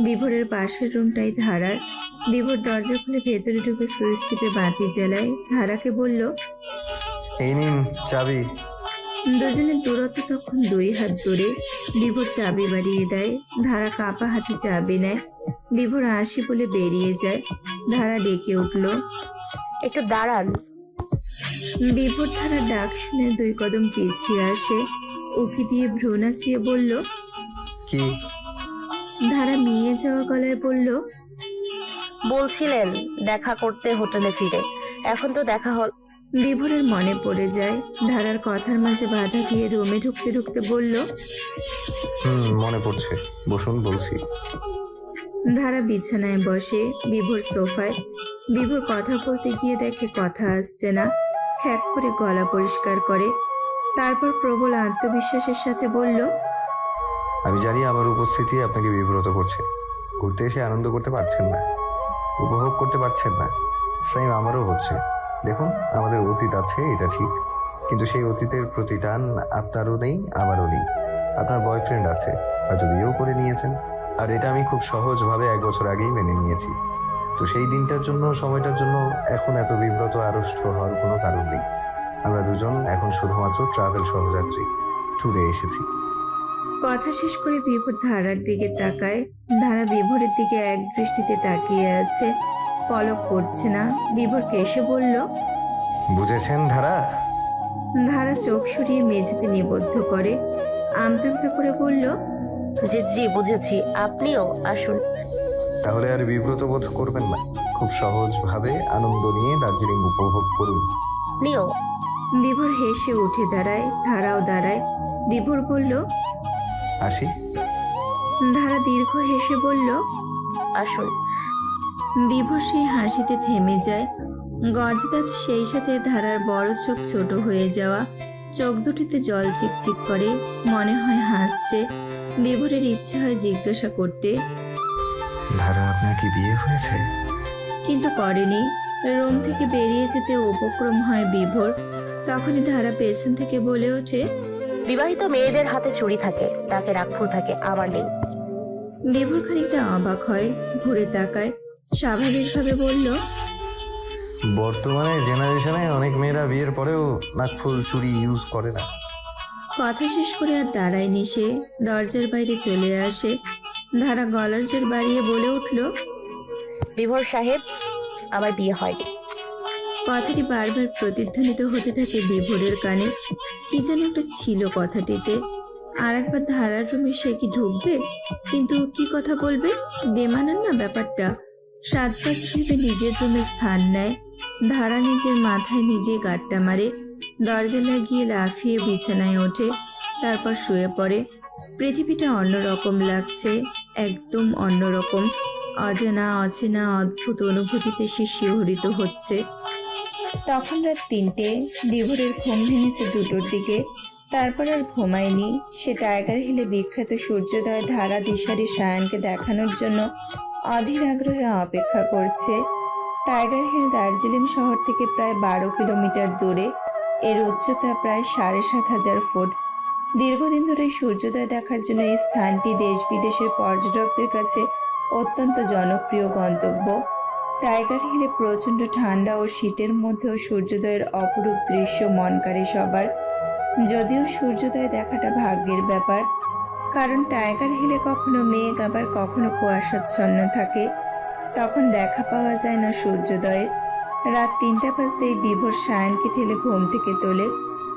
বিভোরের পাশের রুমটাই ধারার। বিভোর দরজা খুলে ভেতরে ঢুকে সুইচ টিপে বাতি জ্বালায়। ধারাকে বলল, এই নিন চাবি। দুজনের দূরত্ব তখন 2 হাত দূরে। বিভোর চাবি বাড়িয়ে দেয়। ধারা কাঁপা হাতে চাবি নেয়। বিভোর আসি বলে বেরিয়ে যায়। ধারা ডেকে উঠল, একটু দাঁড়ান। বিভোর ধারা ডাক শুনে 2 কদম পিছিয়ে আসে। উকি দিয়ে ভ্রু নাচিয়ে বলল, কি? ধারা মিয়ে যাওয়া গলায় বলল, বলছিলেন দেখা করতে হোটেলে ফিরে, এখন তো দেখা হল। বিভোরের মনে পড়ে যায়। ধারার কথার মাঝে বাধা দিয়ে রুমে ঢুকতে ঢুকতে বলল, মনে পড়ছে, বসুন বলছি। ধারা বিছানায় বসে, বিভোর সোফায়। বিভোর কথা বলতে গিয়ে দেখে কথা আসছে না। খ্যাক করে গলা পরিষ্কার করে। তারপর প্রবল আত্মবিশ্বাসের সাথে বলল, আমি জানি আমার উপস্থিতি আপনাকে বিব্রত করছে। ঘুরতে এসে আনন্দ করতে পারছেন না, উপভোগ করতে পারছেন না। সেম আমারও হচ্ছে। দেখুন, আমাদের অতীত আছে, এটা ঠিক, কিন্তু সেই অতীতের প্রতি টান আপনারও নেই, আমারও নেই। আপনার বয়ফ্রেন্ড আছে, হয়তো বিয়েও করে নিয়েছেন, আর এটা আমি খুব সহজভাবে 1 বছর আগেই মেনে নিয়েছি। তো সেই দিনটার জন্য, সময়টার জন্য এখন এত বিব্রত আড়ষ্ট হওয়ার কোনো কারণ নেই। আমরা দুজন এখন শুধুমাত্র ট্রাভেল সহযাত্রী, ট্যুরে এসেছি। কথা শেষ করে বিভোর ধারার দিকে তাকায়। ধারা বিভোরের দিকে এক দৃষ্টিতে তাকিয়ে আছে, পলক পড়ছে না। বিভোরকে এসে বলল, বুঝেছেন ধারা? ধারা চোখ সরিয়ে মেঝেতে নিবদ্ধ করে। আমতামতা করে বলল, জি জি বুঝেছি, আপনিও আসুন। তাহলে আর বিব্রত বোধ করবেন না, খুব সহজভাবে আনন্দ নিয়ে দার্জিলিং উপভোগ করুন। নিও। বিভোর হেসে উঠে দাঁড়ায়। ধারাও দাঁড়ায়। বিভোর বলল, আসি। ধারা দীর্ঘ হেসে বলল, আসুন। বিভোর সেই হাসিতে থেমে যায়। গজদাঁত, সেই সাথে ধারার বড় চোখ ছোট হয়ে যাওয়া। চোখ দুটিতে জল চিকচিক করে, মনে হয় হাসছে। বিভোরের ইচ্ছে হয় জিজ্ঞাসা করতে, ধারা, আপনার কি বিয়ে হয়েছে? কিন্তু করেনি। রুম থেকে বেরিয়ে যেতে উপক্রম হয় বিভোর। তখনই ধারা পেছন থেকে বলে ওঠে, বিবাহিত মেয়েদের হাতে চুড়ি থাকে, তাকে রাগফুল থাকে, আমার নেই। বিভোর খানিকটা অবাক হয়, ঘুরে তাকায়। স্বাভাবিকভাবে বলল, বর্তমানে জেনারেশনে অনেক মেয়েরা বিয়ের পরেও নাকফুল চুড়ি ইউজ করে না। কথা শেষ করে আর দাঁড়ায়নি সে, দরজার বাইরে চলে আসে। ধারা গলার জোর বাড়িয়ে বলে উঠল, বিভোর সাহেব, আমার বিয়ে হয়নি। কথাটি বারবার প্রতিধ্বনিত হতে থাকে বিভোরের কানে। কি যেন একটা ছিল কথাটিতে। আর একবার ধারার রুমে সে কি ঢুকবে? কিন্তু কি কথা বলবে? বেমানান না ব্যাপারটা। 7 পাঁচ ভেবে নিজের রুমে স্থান নেয়। ধারা নিজের মাথায় নিজে গাঁটটা মারে, দরজা লাগিয়ে লাফিয়ে বিছানায় ওঠে, তারপর শুয়ে পড়ে। পৃথিবীটা অন্যরকম লাগছে, একদম অন্যরকম। অজানা অচেনা অদ্ভুত অনুভূতিতে সে শিহরিত হচ্ছে। তখন রাত 3টে। বিভোরের ঘুম ভেঙেছে 2টোর দিকে। তারপর আর ঘুমায়নি। সে টাইগার হিলে বিখ্যাত সূর্যোদয় ধারা দিশারি সায়ানকে দেখানোর জন্য অধীর আগ্রহে অপেক্ষা করছে। টাইগার হিল দার্জিলিং শহর থেকে প্রায় 12 কিলোমিটার দূরে। এর উচ্চতা প্রায় 7,500 ফুট। দীর্ঘদিন ধরে সূর্যোদয় দেখার জন্য এই স্থানটি দেশ বিদেশের পর্যটকদের কাছে অত্যন্ত জনপ্রিয় গন্তব্য। টাইগার হিলে প্রচণ্ড ঠান্ডা ও শীতের মধ্যেও সূর্যোদয়ের অপরূপ দৃশ্য মন কাড়ে সবার। যদিও সূর্যোদয় দেখাটা ভাগ্যের ব্যাপার, কারণ টাইগার হিলে কখনো মেঘ আবার কখনো কুয়াশাচ্ছন্ন থাকে, তখন দেখা পাওয়া যায় না সূর্যোদয়ের। রাত 3টা বাজতেই বিভোর সায়ানকে ঠেলে ঘুম থেকে তোলে।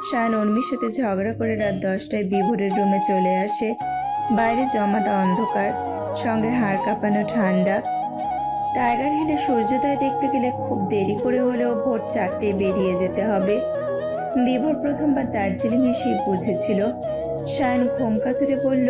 সায়ান উর্মির সাথে ঝগড়া করে রাত 10টায় বিভোরের রুমে চলে আসে। বাইরে জমাটা অন্ধকার, সঙ্গে হাড় কাঁপানো ঠান্ডা। টাইগার হিলে সূর্যোদয় দেখতে গেলে খুব দেরি করে হলেও ভোর 4টায় বেরিয়ে যেতে হবে। বিভোর প্রথমবার দার্জিলিং এসেই বুঝেছিল। সায়ান ঘুম কাতুরে বলল,